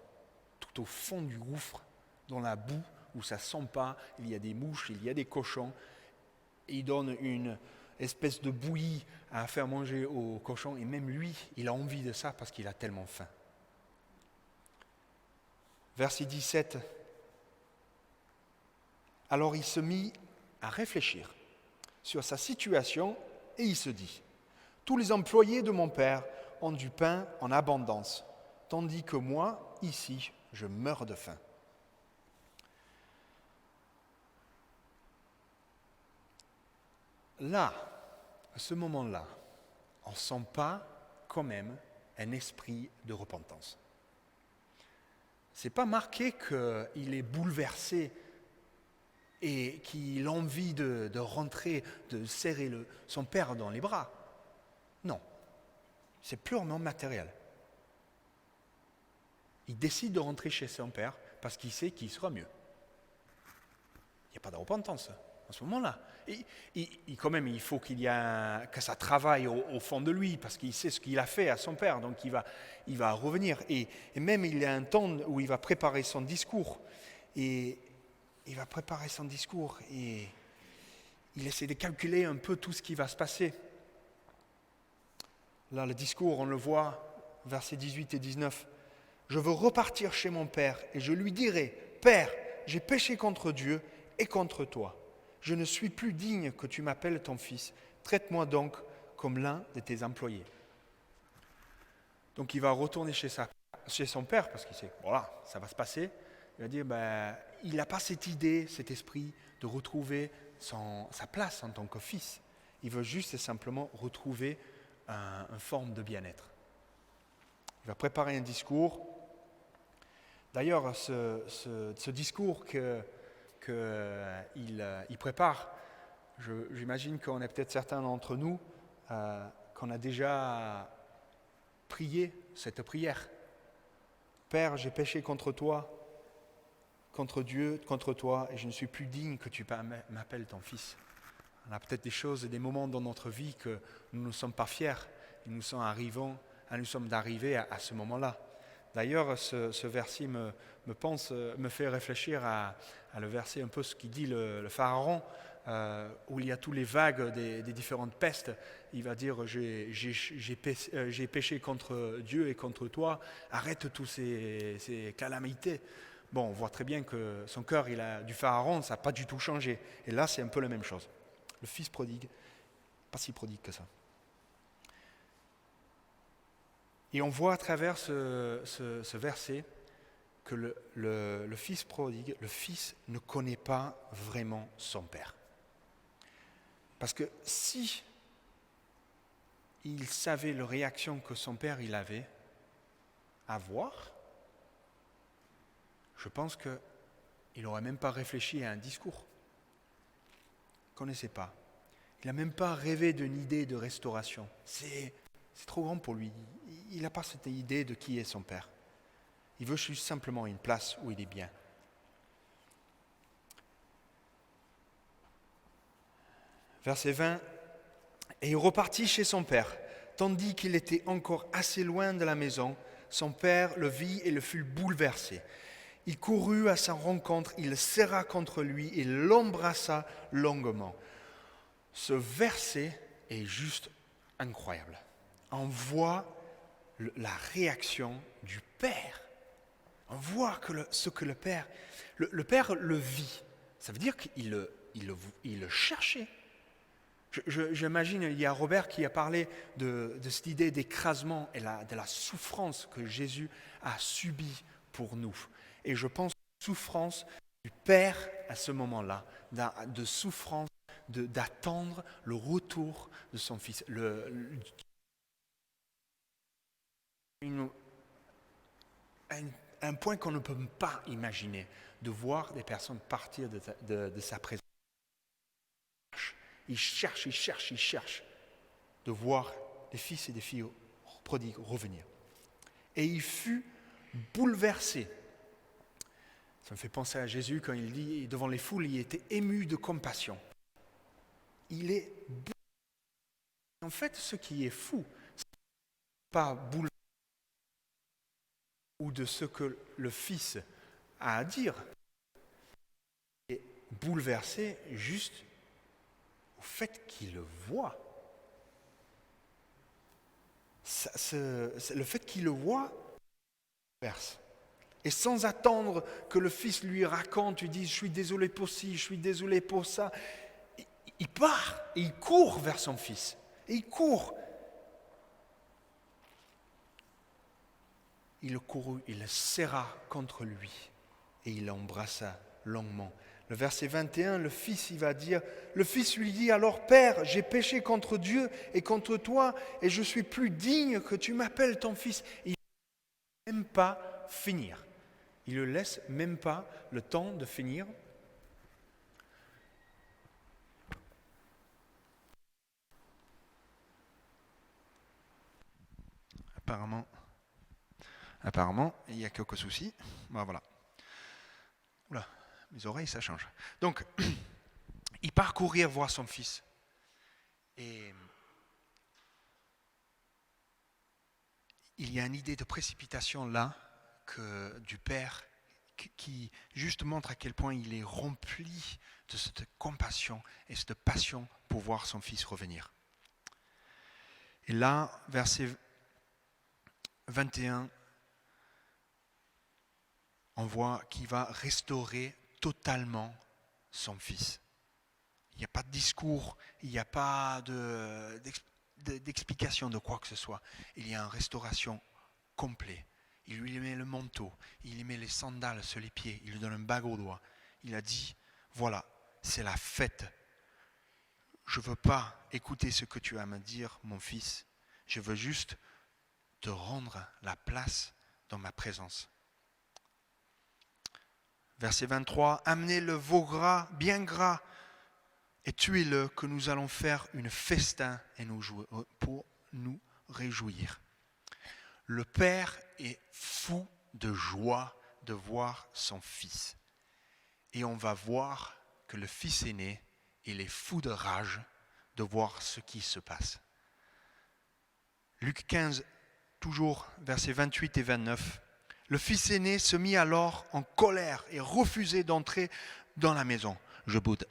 tout au fond du gouffre, dans la boue, où ça ne sent pas, il y a des mouches, il y a des cochons. Il donne une espèce de bouillie à faire manger aux cochons, et même lui, il a envie de ça parce qu'il a tellement faim. Verset 17. Alors il se mit à réfléchir sur sa situation et il se dit, « Tous les employés de mon père ont du pain en abondance, tandis que moi, ici, je meurs de faim. » Là, à ce moment-là, on ne sent pas quand même un esprit de repentance. Ce n'est pas marqué qu'il est bouleversé et qu'il a envie de rentrer, de serrer son père dans les bras. Non, c'est purement matériel. Il décide de rentrer chez son père parce qu'il sait qu'il sera mieux. Il n'y a pas de repentance à ce moment-là. Quand même, il faut que ça travaille au fond de lui, parce qu'il sait ce qu'il a fait à son père, donc il va revenir. Et même, il y a un temps où il va préparer son discours. Et il va préparer son discours et il essaie de calculer un peu tout ce qui va se passer. Là, le discours, on le voit, versets 18 et 19. « Je veux repartir chez mon père et je lui dirai, « Père, j'ai péché contre Dieu et contre toi. Je ne suis plus digne que tu m'appelles ton fils. Traite-moi donc comme l'un de tes employés. » Donc il va retourner chez son père parce qu'il sait, voilà, ça va se passer. Il va dire, il n'a pas cette idée, cet esprit de retrouver sa place en tant que fils. Il veut juste et simplement retrouver une forme de bien-être. Il va préparer un discours. D'ailleurs, ce discours qu'il prépare, j'imagine qu'on est peut-être certains d'entre nous qu'on a déjà prié cette prière. Père, j'ai péché contre toi, contre Dieu, contre toi, et je ne suis plus digne que tu m'appelles ton fils. On a peut-être des choses et des moments dans notre vie que nous ne sommes pas fiers, et nous sommes d'arriver à ce moment-là. D'ailleurs, ce verset me fait réfléchir à le verset un peu ce qu'il dit le Pharaon, où il y a tous les vagues des différentes pestes. Il va dire, j'ai péché contre Dieu et contre toi, arrête tous ces calamités. Bon, on voit très bien que son cœur du Pharaon, ça n'a pas du tout changé. Et là, c'est un peu la même chose. Le fils prodigue, pas si prodigue que ça. Et on voit à travers ce verset que le fils prodigue, le fils ne connaît pas vraiment son père. Parce que si il savait la réaction que son père il avait à avoir, je pense qu'il n'aurait même pas réfléchi à un discours. Il ne connaissait pas. Il n'a même pas rêvé d'une idée de restauration. C'est trop grand pour lui. Il n'a pas cette idée de qui est son père. Il veut juste simplement une place où il est bien. Verset 20. Et il repartit chez son père. Tandis qu'il était encore assez loin de la maison, son père le vit et le fut bouleversé. Il courut à sa rencontre, il le serra contre lui et l'embrassa longuement. Ce verset est juste incroyable. On voit la réaction du père. On voit ce que le père le vit. Ça veut dire qu'il le cherchait. J'imagine, il y a Robert qui a parlé de cette idée d'écrasement et de la souffrance que Jésus a subie pour nous. Et je pense souffrance du Père à ce moment-là, de souffrance, d'attendre le retour de son Fils. Un point qu'on ne peut pas imaginer, de voir des personnes partir de sa présence. Il cherche de voir des fils et des filles prodigues revenir. Et il fut bouleversé. Ça me fait penser à Jésus quand il dit, devant les foules, il était ému de compassion. Il est bouleversé. En fait, ce qui est fou, c'est pas bouleversé ou de ce que le Fils a à dire. Il est bouleversé juste au fait qu'il le voit. Le fait qu'il le voit, bouleverse. Et sans attendre que le Fils lui raconte, lui dise « je suis désolé pour ci, je suis désolé pour ça », il part et il court vers son Fils. Et il court. Il le courut, il le serra contre lui et il l'embrassa longuement. Le verset 21, le Fils, il va dire, le Fils lui dit alors, Père, j'ai péché contre Dieu et contre toi et je suis plus digne que tu m'appelles ton Fils. Il ne laisse même pas finir. Il ne laisse même pas le temps de finir. Apparemment, il y a quelques soucis. Ben voilà. Oula, mes oreilles, ça change. Donc, il part courir voir son fils. Et il y a une idée de précipitation là, du père, qui juste montre à quel point il est rempli de cette compassion et cette passion pour voir son fils revenir. Et là, verset 21, on voit qu'il va restaurer totalement son fils. Il n'y a pas de discours, il n'y a pas d'explication de quoi que ce soit. Il y a une restauration complète. Il lui met le manteau, il lui met les sandales sur les pieds, il lui donne un bague au doigt. Il a dit, voilà, c'est la fête. Je ne veux pas écouter ce que tu as à me dire, mon fils. Je veux juste te rendre la place dans ma présence. Verset 23, amenez le veau gras, bien gras, et tuez-le, que nous allons faire une festin pour nous réjouir. Le père est fou de joie de voir son fils. Et on va voir que le fils aîné, il est fou de rage de voir ce qui se passe. Luc 15, toujours versets 28 et 29. Le fils aîné se mit alors en colère et refusait d'entrer dans la maison. Je boude.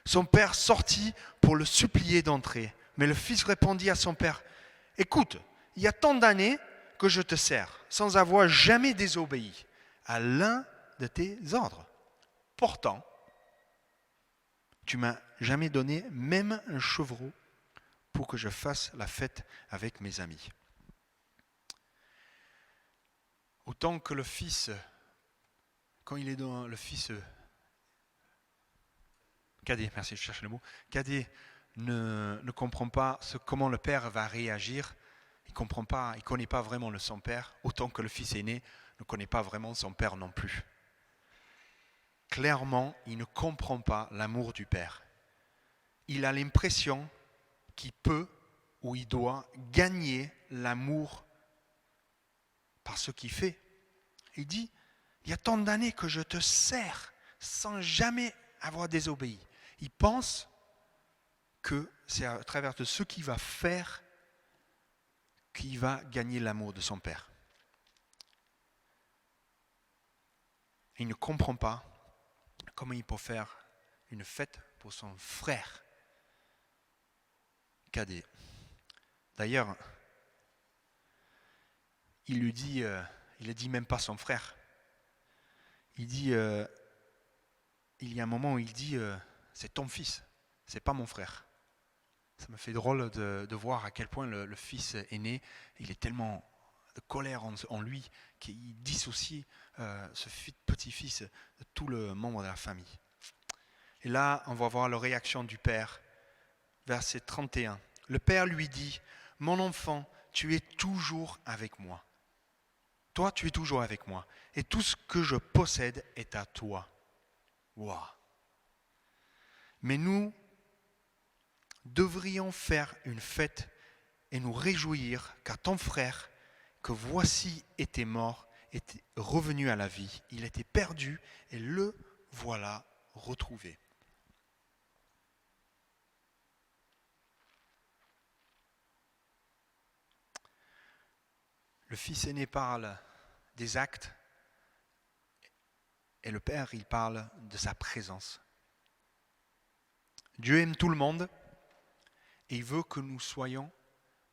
Son père sortit pour le supplier d'entrer. Mais le fils répondit à son père, « Écoute, il y a tant d'années que je te sers, sans avoir jamais désobéi à l'un de tes ordres. Pourtant, tu m'as jamais donné même un chevreau pour que je fasse la fête avec mes amis. » Autant que le fils, quand il est dans le fils cadet, merci, je cherche le mot, cadet ne comprend pas comment le père va réagir, il ne connaît pas vraiment son père, autant que le fils aîné ne connaît pas vraiment son père non plus. Clairement, il ne comprend pas l'amour du père. Il a l'impression qu'il peut ou il doit gagner l'amour par ce qu'il fait. Il dit, il y a tant d'années que je te sers sans jamais avoir désobéi. Il pense que c'est à travers de ce qu'il va faire qu'il va gagner l'amour de son père. Il ne comprend pas comment il peut faire une fête pour son frère cadet. D'ailleurs, il lui dit, il ne dit même pas son frère. Il dit, il y a un moment où il dit, c'est ton fils, c'est pas mon frère. Ça me fait drôle de voir à quel point le fils aîné, il est tellement de colère en lui qu'il dissocie ce petit-fils de tout le membre de la famille. Et là, on va voir la réaction du père. Verset 31. Le père lui dit, « Mon enfant, tu es toujours avec moi. Toi, tu es toujours avec moi. Et tout ce que je possède est à toi. » Wow. Mais nous devrions faire une fête et nous réjouir, car ton frère, que voici était mort était revenu à la vie. Il était perdu et le voilà retrouvé. Le fils aîné parle des actes et le père, il parle de sa présence. Dieu aime tout le monde et il veut que nous soyons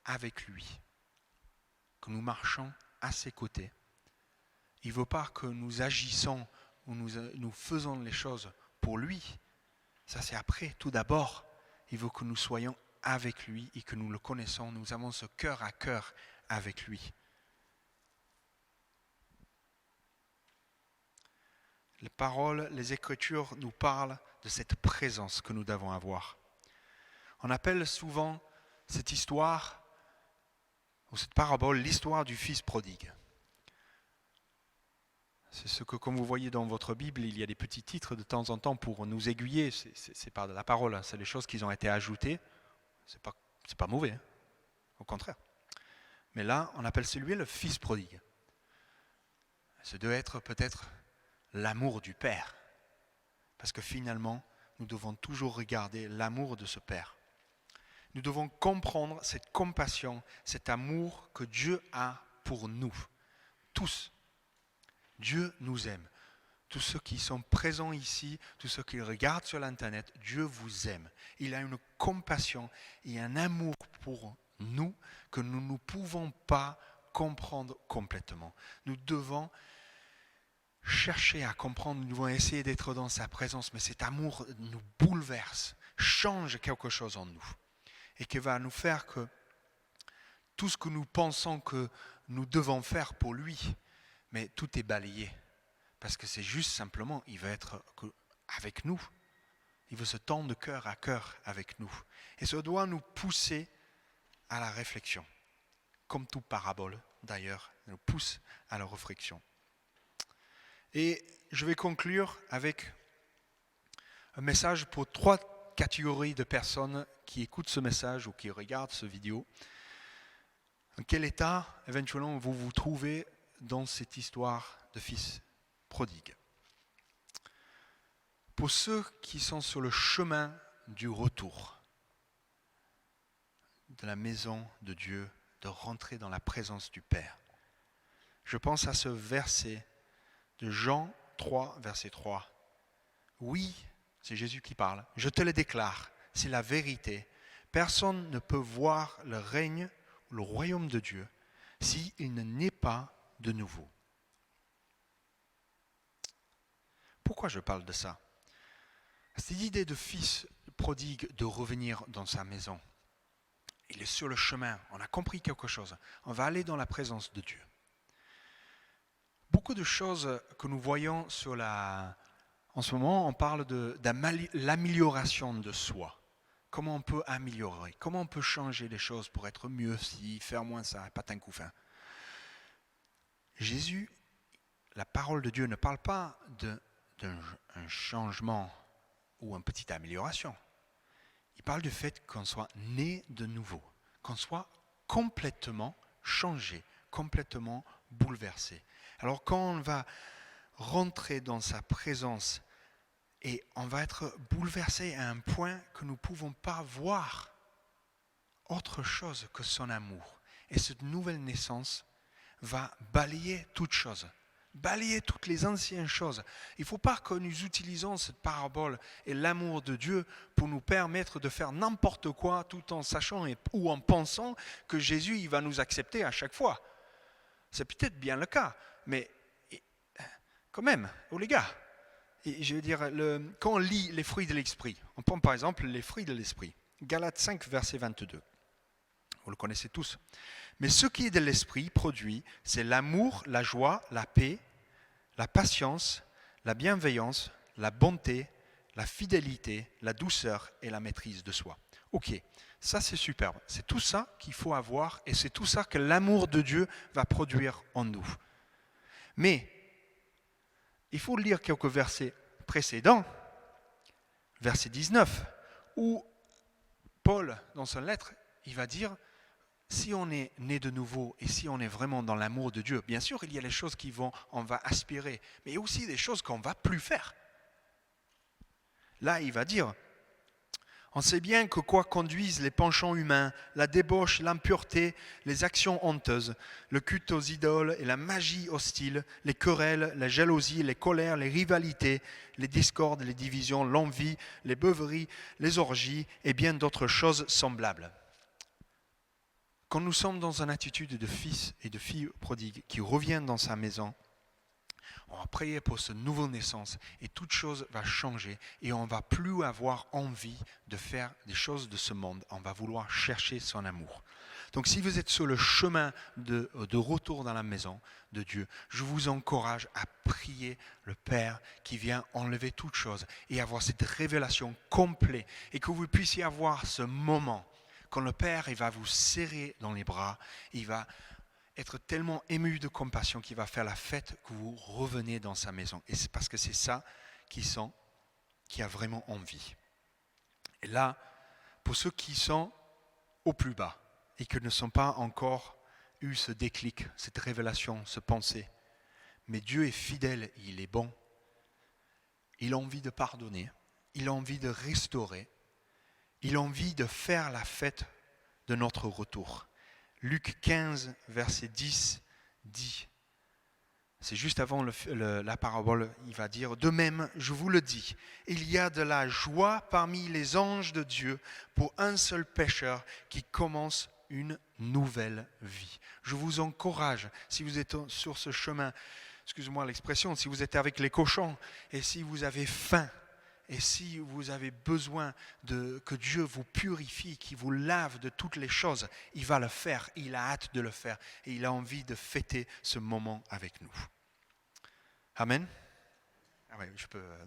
avec lui, que nous marchions à ses côtés. Il ne veut pas que nous agissons ou nous faisons les choses pour lui. Ça, c'est après. Tout d'abord, il veut que nous soyons avec lui et que nous le connaissons. Nous avons ce cœur à cœur avec lui. Les paroles, les Écritures nous parlent de cette présence que nous devons avoir. On appelle souvent cette histoire, ou cette parabole, l'histoire du fils prodigue. C'est ce que, comme vous voyez dans votre Bible, il y a des petits titres de temps en temps pour nous aiguiller. C'est pas de la parole, c'est les choses qui ont été ajoutées. C'est pas mauvais, hein. Au contraire. Mais là, on appelle celui le fils prodigue. Ce doit être peut-être l'amour du Père. Parce que finalement, nous devons toujours regarder l'amour de ce Père. Nous devons comprendre cette compassion, cet amour que Dieu a pour nous. Tous. Dieu nous aime. Tous ceux qui sont présents ici, tous ceux qui regardent sur l'Internet, Dieu vous aime. Il a une compassion et un amour pour nous que nous ne pouvons pas comprendre complètement. Nous devons chercher à comprendre, nous devons essayer d'être dans sa présence, mais cet amour nous bouleverse, change quelque chose en nous et qui va nous faire que tout ce que nous pensons que nous devons faire pour lui, mais tout est balayé parce que c'est juste simplement, il veut être avec nous, il veut se tendre de cœur à cœur avec nous et ça doit nous pousser à la réflexion, comme toute parabole d'ailleurs, nous pousse à la réflexion. Et je vais conclure avec un message pour 3 catégories de personnes qui écoutent ce message ou qui regardent cette vidéo. En quel état, éventuellement, vous vous trouvez dans cette histoire de fils prodigue? Pour ceux qui sont sur le chemin du retour de la maison de Dieu, de rentrer dans la présence du Père, je pense à ce verset de Jean 3, verset 3. Oui, c'est Jésus qui parle. Je te le déclare, c'est la vérité. Personne ne peut voir le règne ou le royaume de Dieu s'il ne naît pas de nouveau. Pourquoi je parle de ça? Cette idée de fils prodigue de revenir dans sa maison. Il est sur le chemin, on a compris quelque chose. On va aller dans la présence de Dieu. Beaucoup de choses que nous voyons en ce moment, on parle de l'amélioration de soi. Comment on peut améliorer, comment on peut changer les choses pour être mieux si, faire moins ça, patin couffin. Jésus, la parole de Dieu ne parle pas d'un changement ou une petite amélioration. Il parle du fait qu'on soit né de nouveau, qu'on soit complètement changé, complètement bouleversé. Alors quand on va rentrer dans sa présence et on va être bouleversé à un point que nous ne pouvons pas voir autre chose que son amour. Et cette nouvelle naissance va balayer toutes choses, balayer toutes les anciennes choses. Il ne faut pas que nous utilisons cette parabole et l'amour de Dieu pour nous permettre de faire n'importe quoi tout en sachant ou en pensant que Jésus il va nous accepter à chaque fois. C'est peut-être bien le cas, mais quand même, les gars, je veux dire, quand on lit les fruits de l'esprit, on prend par exemple les fruits de l'esprit, Galates 5, verset 22. Vous le connaissez tous. Mais ce qui est de l'esprit produit, c'est l'amour, la joie, la paix, la patience, la bienveillance, la bonté, la fidélité, la douceur et la maîtrise de soi. Ok, ça c'est superbe. C'est tout ça qu'il faut avoir et c'est tout ça que l'amour de Dieu va produire en nous. Mais il faut lire quelques versets précédents, verset 19, où Paul, dans son lettre, il va dire si on est né de nouveau et si on est vraiment dans l'amour de Dieu, bien sûr, il y a les choses on va aspirer, mais il y a aussi des choses qu'on ne va plus faire. Là, il va dire, on sait bien que quoi conduisent les penchants humains, la débauche, l'impureté, les actions honteuses, le culte aux idoles et la magie hostile, les querelles, la jalousie, les colères, les rivalités, les discordes, les divisions, l'envie, les beuveries, les orgies et bien d'autres choses semblables. Quand nous sommes dans une attitude de fils et de fille prodigue qui revient dans sa maison, on va prier pour cette nouvelle naissance et toute chose va changer et on ne va plus avoir envie de faire des choses de ce monde. On va vouloir chercher son amour. Donc si vous êtes sur le chemin de retour dans la maison de Dieu, je vous encourage à prier le Père qui vient enlever toutes choses et avoir cette révélation complète et que vous puissiez avoir ce moment quand le Père il va vous serrer dans les bras, il va être tellement ému de compassion qu'il va faire la fête que vous revenez dans sa maison. Et c'est parce que c'est ça qui a vraiment envie. Et là, pour ceux qui sont au plus bas et qui ne sont pas encore eu ce déclic, cette révélation, ce pensée, mais Dieu est fidèle, il est bon. Il a envie de pardonner, il a envie de restaurer, il a envie de faire la fête de notre retour. Luc 15, verset 10 dit, c'est juste avant la parabole, il va dire, de même, je vous le dis, il y a de la joie parmi les anges de Dieu pour un seul pécheur qui commence une nouvelle vie. Je vous encourage, si vous êtes sur ce chemin, excusez-moi l'expression, si vous êtes avec les cochons et si vous avez faim, et si vous avez besoin que Dieu vous purifie, qu'il vous lave de toutes les choses, il va le faire, il a hâte de le faire et il a envie de fêter ce moment avec nous. Amen. Ah ouais,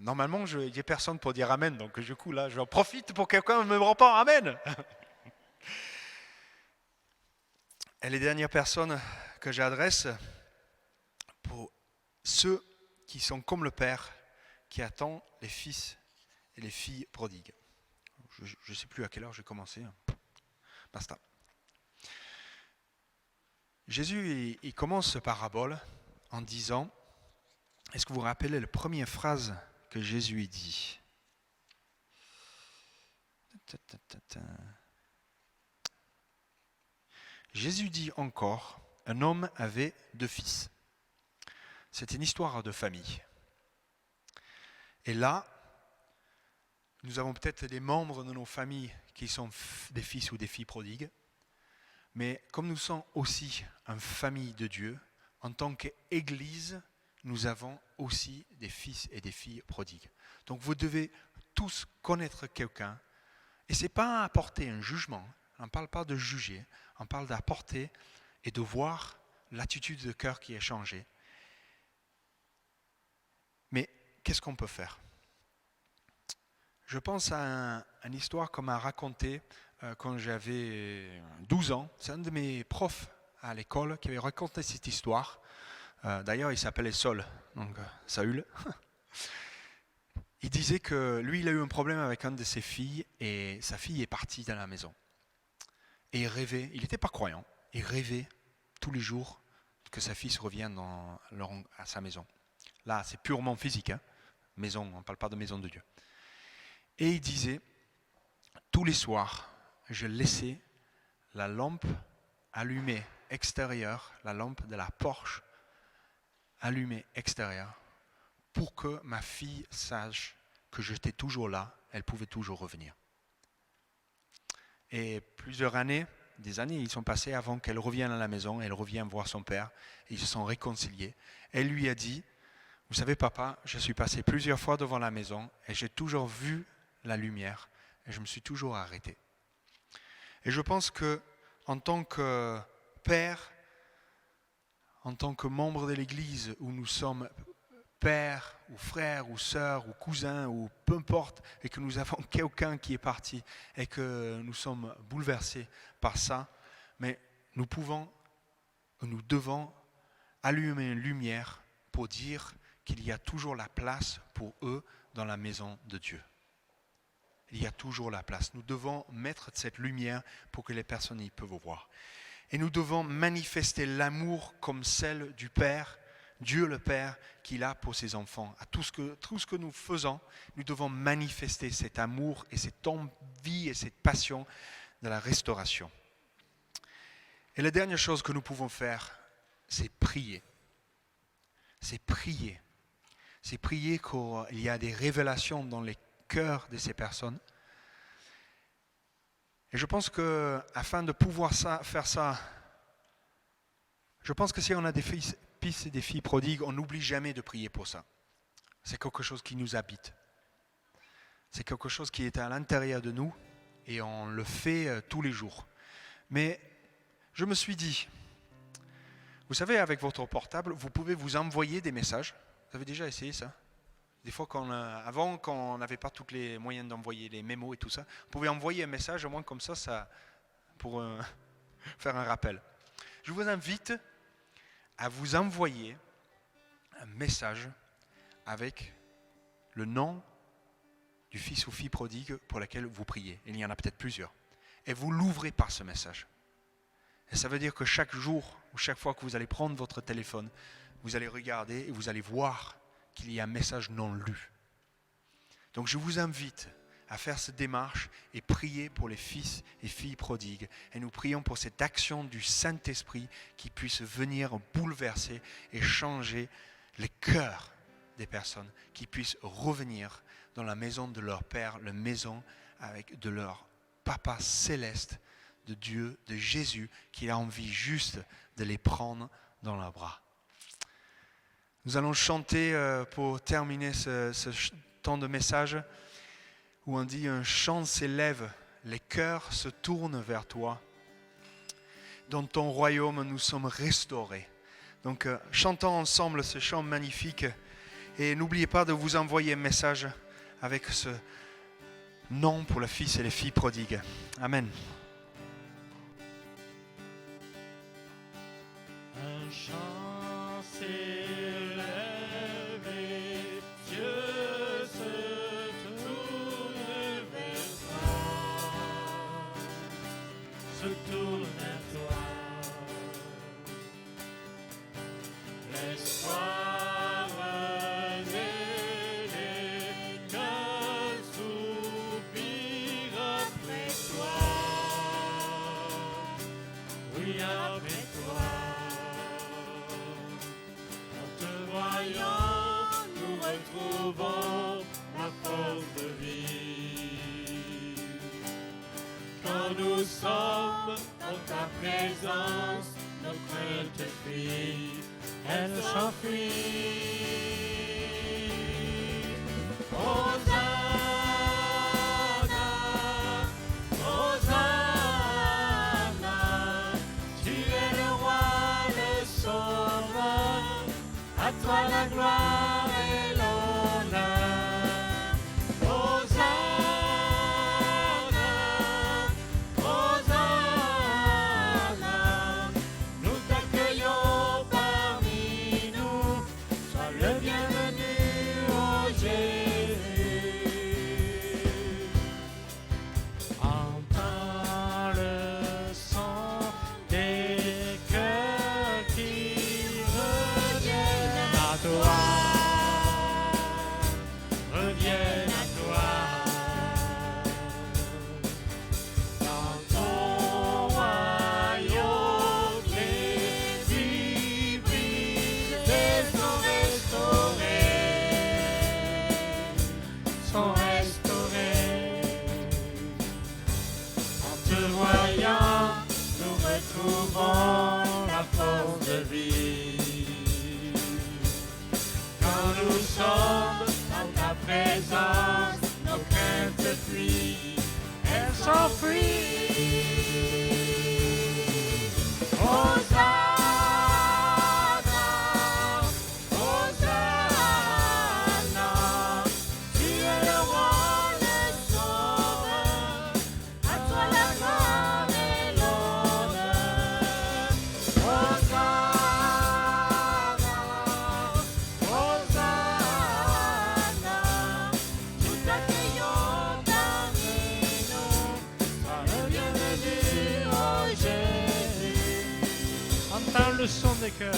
normalement, il n'y a personne pour dire Amen, donc du coup là, j'en profite pour que quelqu'un me répond Amen. Et les dernières personnes que j'adresse, pour ceux qui sont comme le Père, qui attend les fils et les filles prodigues. Je ne sais plus à quelle heure j'ai commencé. Basta. Jésus, il commence ce parabole en disant, est-ce que vous vous rappelez la première phrase que Jésus dit ? Jésus dit encore, un homme avait 2 fils. C'est une histoire de famille. Et là, nous avons peut-être des membres de nos familles qui sont des fils ou des filles prodigues, mais comme nous sommes aussi une famille de Dieu, en tant qu'Église, nous avons aussi des fils et des filles prodigues. Donc vous devez tous connaître quelqu'un, et ce n'est pas apporter un jugement, on ne parle pas de juger, on parle d'apporter et de voir l'attitude de cœur qui est changée. Mais qu'est-ce qu'on peut faire ? Je pense à une histoire qu'on m'a racontée quand j'avais 12 ans. C'est un de mes profs à l'école qui avait raconté cette histoire. D'ailleurs, il s'appelait Saul, donc Saül. Il disait que lui, il a eu un problème avec une de ses filles et sa fille est partie de la maison. Et il rêvait, il n'était pas croyant, il rêvait tous les jours que sa fille se revienne à sa maison. Là, c'est purement physique, hein. Maison, on ne parle pas de maison de Dieu. Et il disait, tous les soirs, je laissais la lampe allumée extérieure, la lampe de la Porsche allumée extérieure, pour que ma fille sache que j'étais toujours là, elle pouvait toujours revenir. Et plusieurs années, des années, ils sont passés avant qu'elle revienne à la maison, elle revient voir son père, et ils se sont réconciliés. Elle lui a dit, vous savez papa, je suis passé plusieurs fois devant la maison et j'ai toujours vu la lumière et je me suis toujours arrêté. Et je pense que en tant que père, en tant que membre de l'Église où nous sommes père ou frère ou sœur ou cousin ou peu importe et que nous avons quelqu'un qui est parti et que nous sommes bouleversés par ça, mais nous devons allumer une lumière pour dire qu'il y a toujours la place pour eux dans la maison de Dieu. Il y a toujours la place. Nous devons mettre cette lumière pour que les personnes y peuvent voir. Et nous devons manifester l'amour comme celle du Père, Dieu le Père, qu'il a pour ses enfants. À tout ce que nous faisons, nous devons manifester cet amour et cette envie et cette passion de la restauration. Et la dernière chose que nous pouvons faire, c'est prier. C'est prier. C'est prier qu'il y a des révélations dans les cœurs de ces personnes. Et je pense qu'afin de pouvoir faire ça, je pense que si on a des fils et des filles prodigues, on n'oublie jamais de prier pour ça. C'est quelque chose qui nous habite. C'est quelque chose qui est à l'intérieur de nous et on le fait tous les jours. Mais je me suis dit, vous savez, avec votre portable, vous pouvez vous envoyer des messages. Vous avez déjà essayé ça ? Des fois, avant, quand on n'avait pas tous les moyens d'envoyer les mémos et tout ça, vous pouvez envoyer un message, au moins comme ça pour faire un rappel. Je vous invite à vous envoyer un message avec le nom du fils ou fille prodigue pour lequel vous priez. Il y en a peut-être plusieurs. Et vous l'ouvrez par ce message. Et ça veut dire que chaque jour ou chaque fois que vous allez prendre votre téléphone, vous allez regarder et vous allez voir qu'il y a un message non lu. Donc je vous invite à faire cette démarche et prier pour les fils et filles prodigues. Et nous prions pour cette action du Saint-Esprit qui puisse venir bouleverser et changer les cœurs des personnes, qui puissent revenir dans la maison de leur Père, la maison de leur Papa céleste, de Dieu, de Jésus, qui a envie juste de les prendre dans leurs bras. Nous allons chanter pour terminer ce temps de message où on dit un chant s'élève, les cœurs se tournent vers toi. Dans ton royaume, nous sommes restaurés. Donc chantons ensemble ce chant magnifique et n'oubliez pas de vous envoyer un message avec ce nom pour le fils et les filles prodigues. Amen. Un chant s'élève et Dieu se tourne vers toi, se tourne vers toi. L'espoir renaît, les cœurs soupirent après toi. Oui, après toi. Nous retrouvons la force de vivre. Quand nous sommes dans ta présence, nos craintes fuient, elles s'enfuient. Hosanna, Hosanna, tu es le roi, le sauveur. À toi la gloire et l'honneur. Hosanna, Hosanna, nous t'accueillons parmi nous. Sois le bienvenu. des cœurs.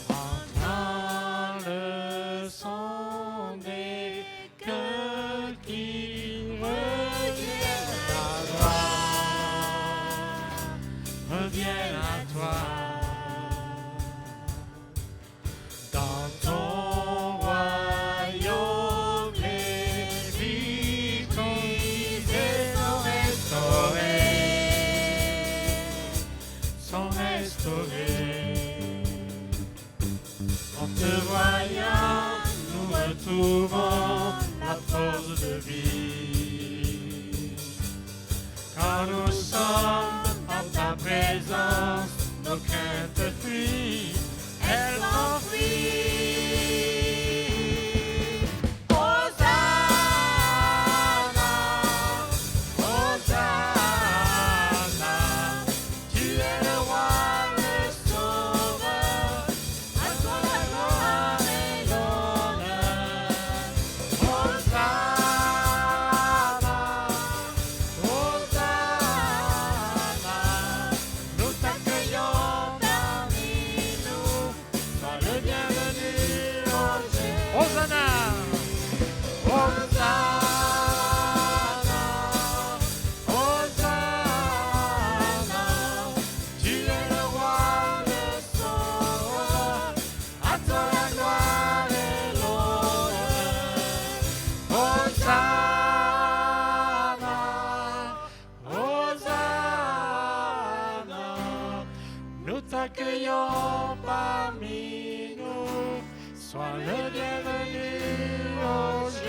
Entends le son des cœurs qui reviennent à toi, reviennent à toi. Dans ton royaume, les vies conquisées sont restaurées. En te voyant, nous retrouvons la force de vie. Quand nous sommes en ta présence, nos craintes fuient, elles s'enfuient. Hosanna, Hosanna, tu es le roi, le sauveur, à toi la gloire et l'honneur. Hosanna, Hosanna, nous t'accueillons parmi nous, sois le bienvenu au Jésus. Hosanna, Hosanna, Hosanna, tu es le roi, le sauveur, à toi la gloire et l'honneur. Hosanna, Hosanna, nous t'accueillons parmi nous, sois le bienvenu au Jésus.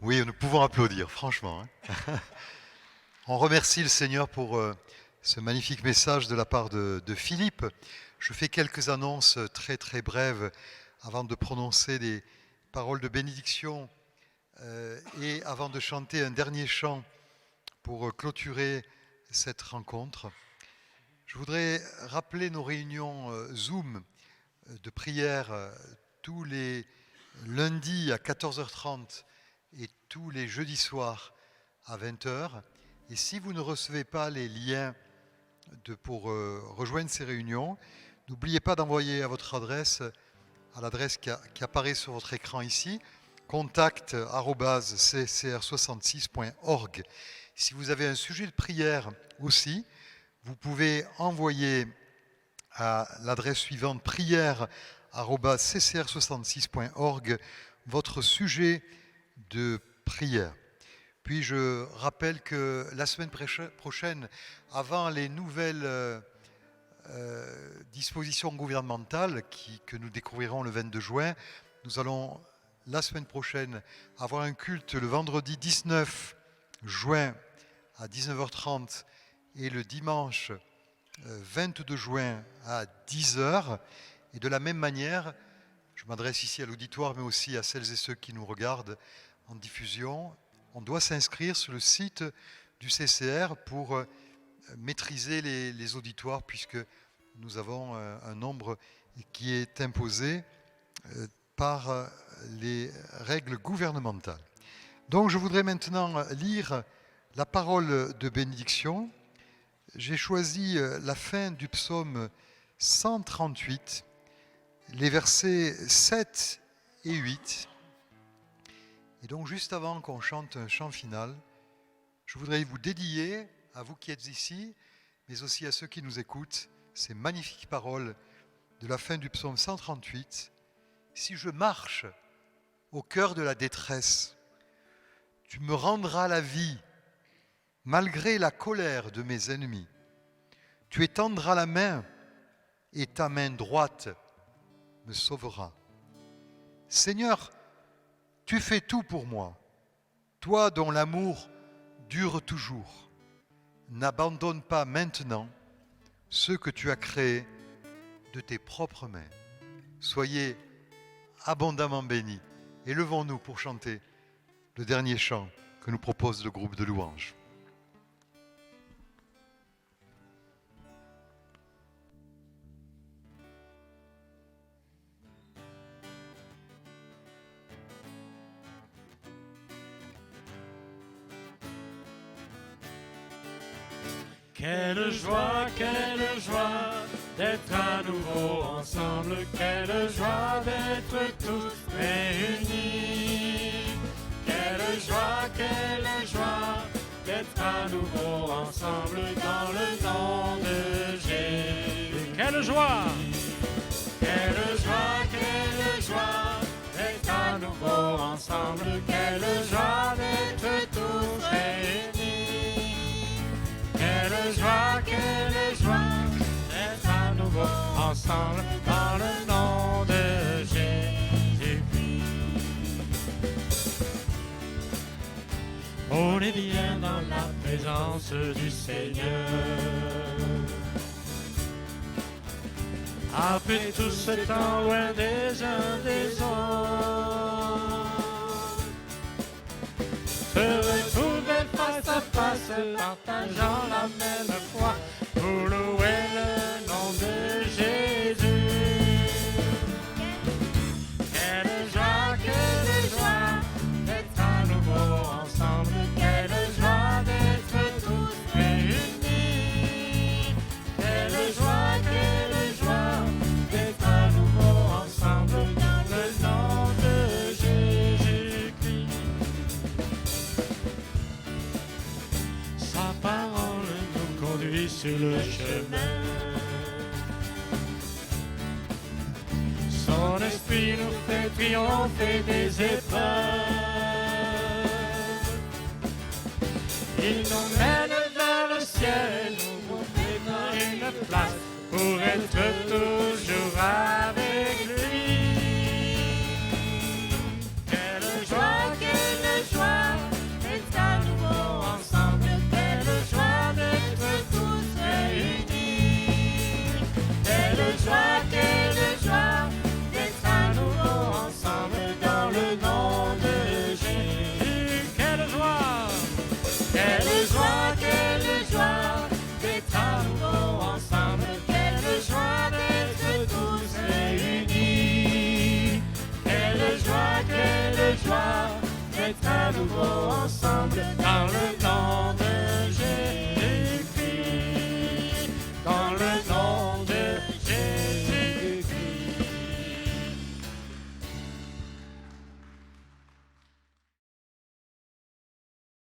Oui, nous pouvons applaudir, franchement. Hein. On remercie le Seigneur pour ce magnifique message de la part de Philippe. Je fais quelques annonces très très brèves avant de prononcer des paroles de bénédiction et avant de chanter un dernier chant pour clôturer cette rencontre. Je voudrais rappeler nos réunions Zoom de prière tous les lundis à 14h30 et tous les jeudis soirs à 20h. Et si vous ne recevez pas les liens pour rejoindre ces réunions, n'oubliez pas d'envoyer à votre adresse, à l'adresse qui apparaît sur votre écran ici, contact@ccr66.org. Si vous avez un sujet de prière aussi, vous pouvez envoyer à l'adresse suivante prière@ccr66.org votre sujet de prière. Puis je rappelle que la semaine prochaine, avant les nouvelles dispositions gouvernementales que nous découvrirons le 22 juin, nous allons la semaine prochaine avoir un culte le vendredi 19 juin à 19h30 et le dimanche 22 juin à 10h. Et de la même manière, je m'adresse ici à l'auditoire mais aussi à celles et ceux qui nous regardent en diffusion, on doit s'inscrire sur le site du CCR pour maîtriser les auditoires puisque nous avons un nombre qui est imposé par les règles gouvernementales. Donc je voudrais maintenant lire la parole de bénédiction. J'ai choisi la fin du psaume 138, les versets 7 et 8. Et donc juste avant qu'on chante un chant final, je voudrais vous dédier, à vous qui êtes ici, mais aussi à ceux qui nous écoutent, ces magnifiques paroles de la fin du psaume 138. Si je marche au cœur de la détresse, tu me rendras la vie, malgré la colère de mes ennemis. Tu étendras la main et ta main droite me sauvera. Seigneur, tu fais tout pour moi, toi dont l'amour dure toujours. N'abandonne pas maintenant ceux que tu as créés de tes propres mains. Soyez abondamment bénis et levons-nous pour chanter le dernier chant que nous propose le groupe de louanges. Quelle joie d'être à nouveau ensemble. Quelle joie d'être tous réunis. Quelle joie d'être à nouveau ensemble dans le nom de Jésus. Quelle joie! Quelle joie d'être à nouveau ensemble. Quelle joie d'être tous réunis. Quelle joie d'être à nouveau ensemble dans le nom de Jésus. On est bien dans la présence du Seigneur. Après tout ce temps loin des uns des autres, se retrouver face à face, partageant la même foi, pour louer le nom de Jésus. Quelle joie d'être à nouveau ensemble. Quelle joie d'être tous réunis. Quelle joie d'être à nouveau ensemble dans le nom de Jésus-Christ. Sa parole nous conduit sur le chemin. Son esprit nous fait triompher des épreuves. Il nous mène vers le ciel, nous montre une place pour être toujours avec lui. Quelle joie d'être à nouveau ensemble. Quelle joie d'être tous réunis. Quelle joie d'être à nouveau ensemble dans le nom de Jésus. Quelle joie! Quelle joie d'être à nouveau ensemble. Quelle joie d'être tous réunis. Quelle joie d'être à nouveau ensemble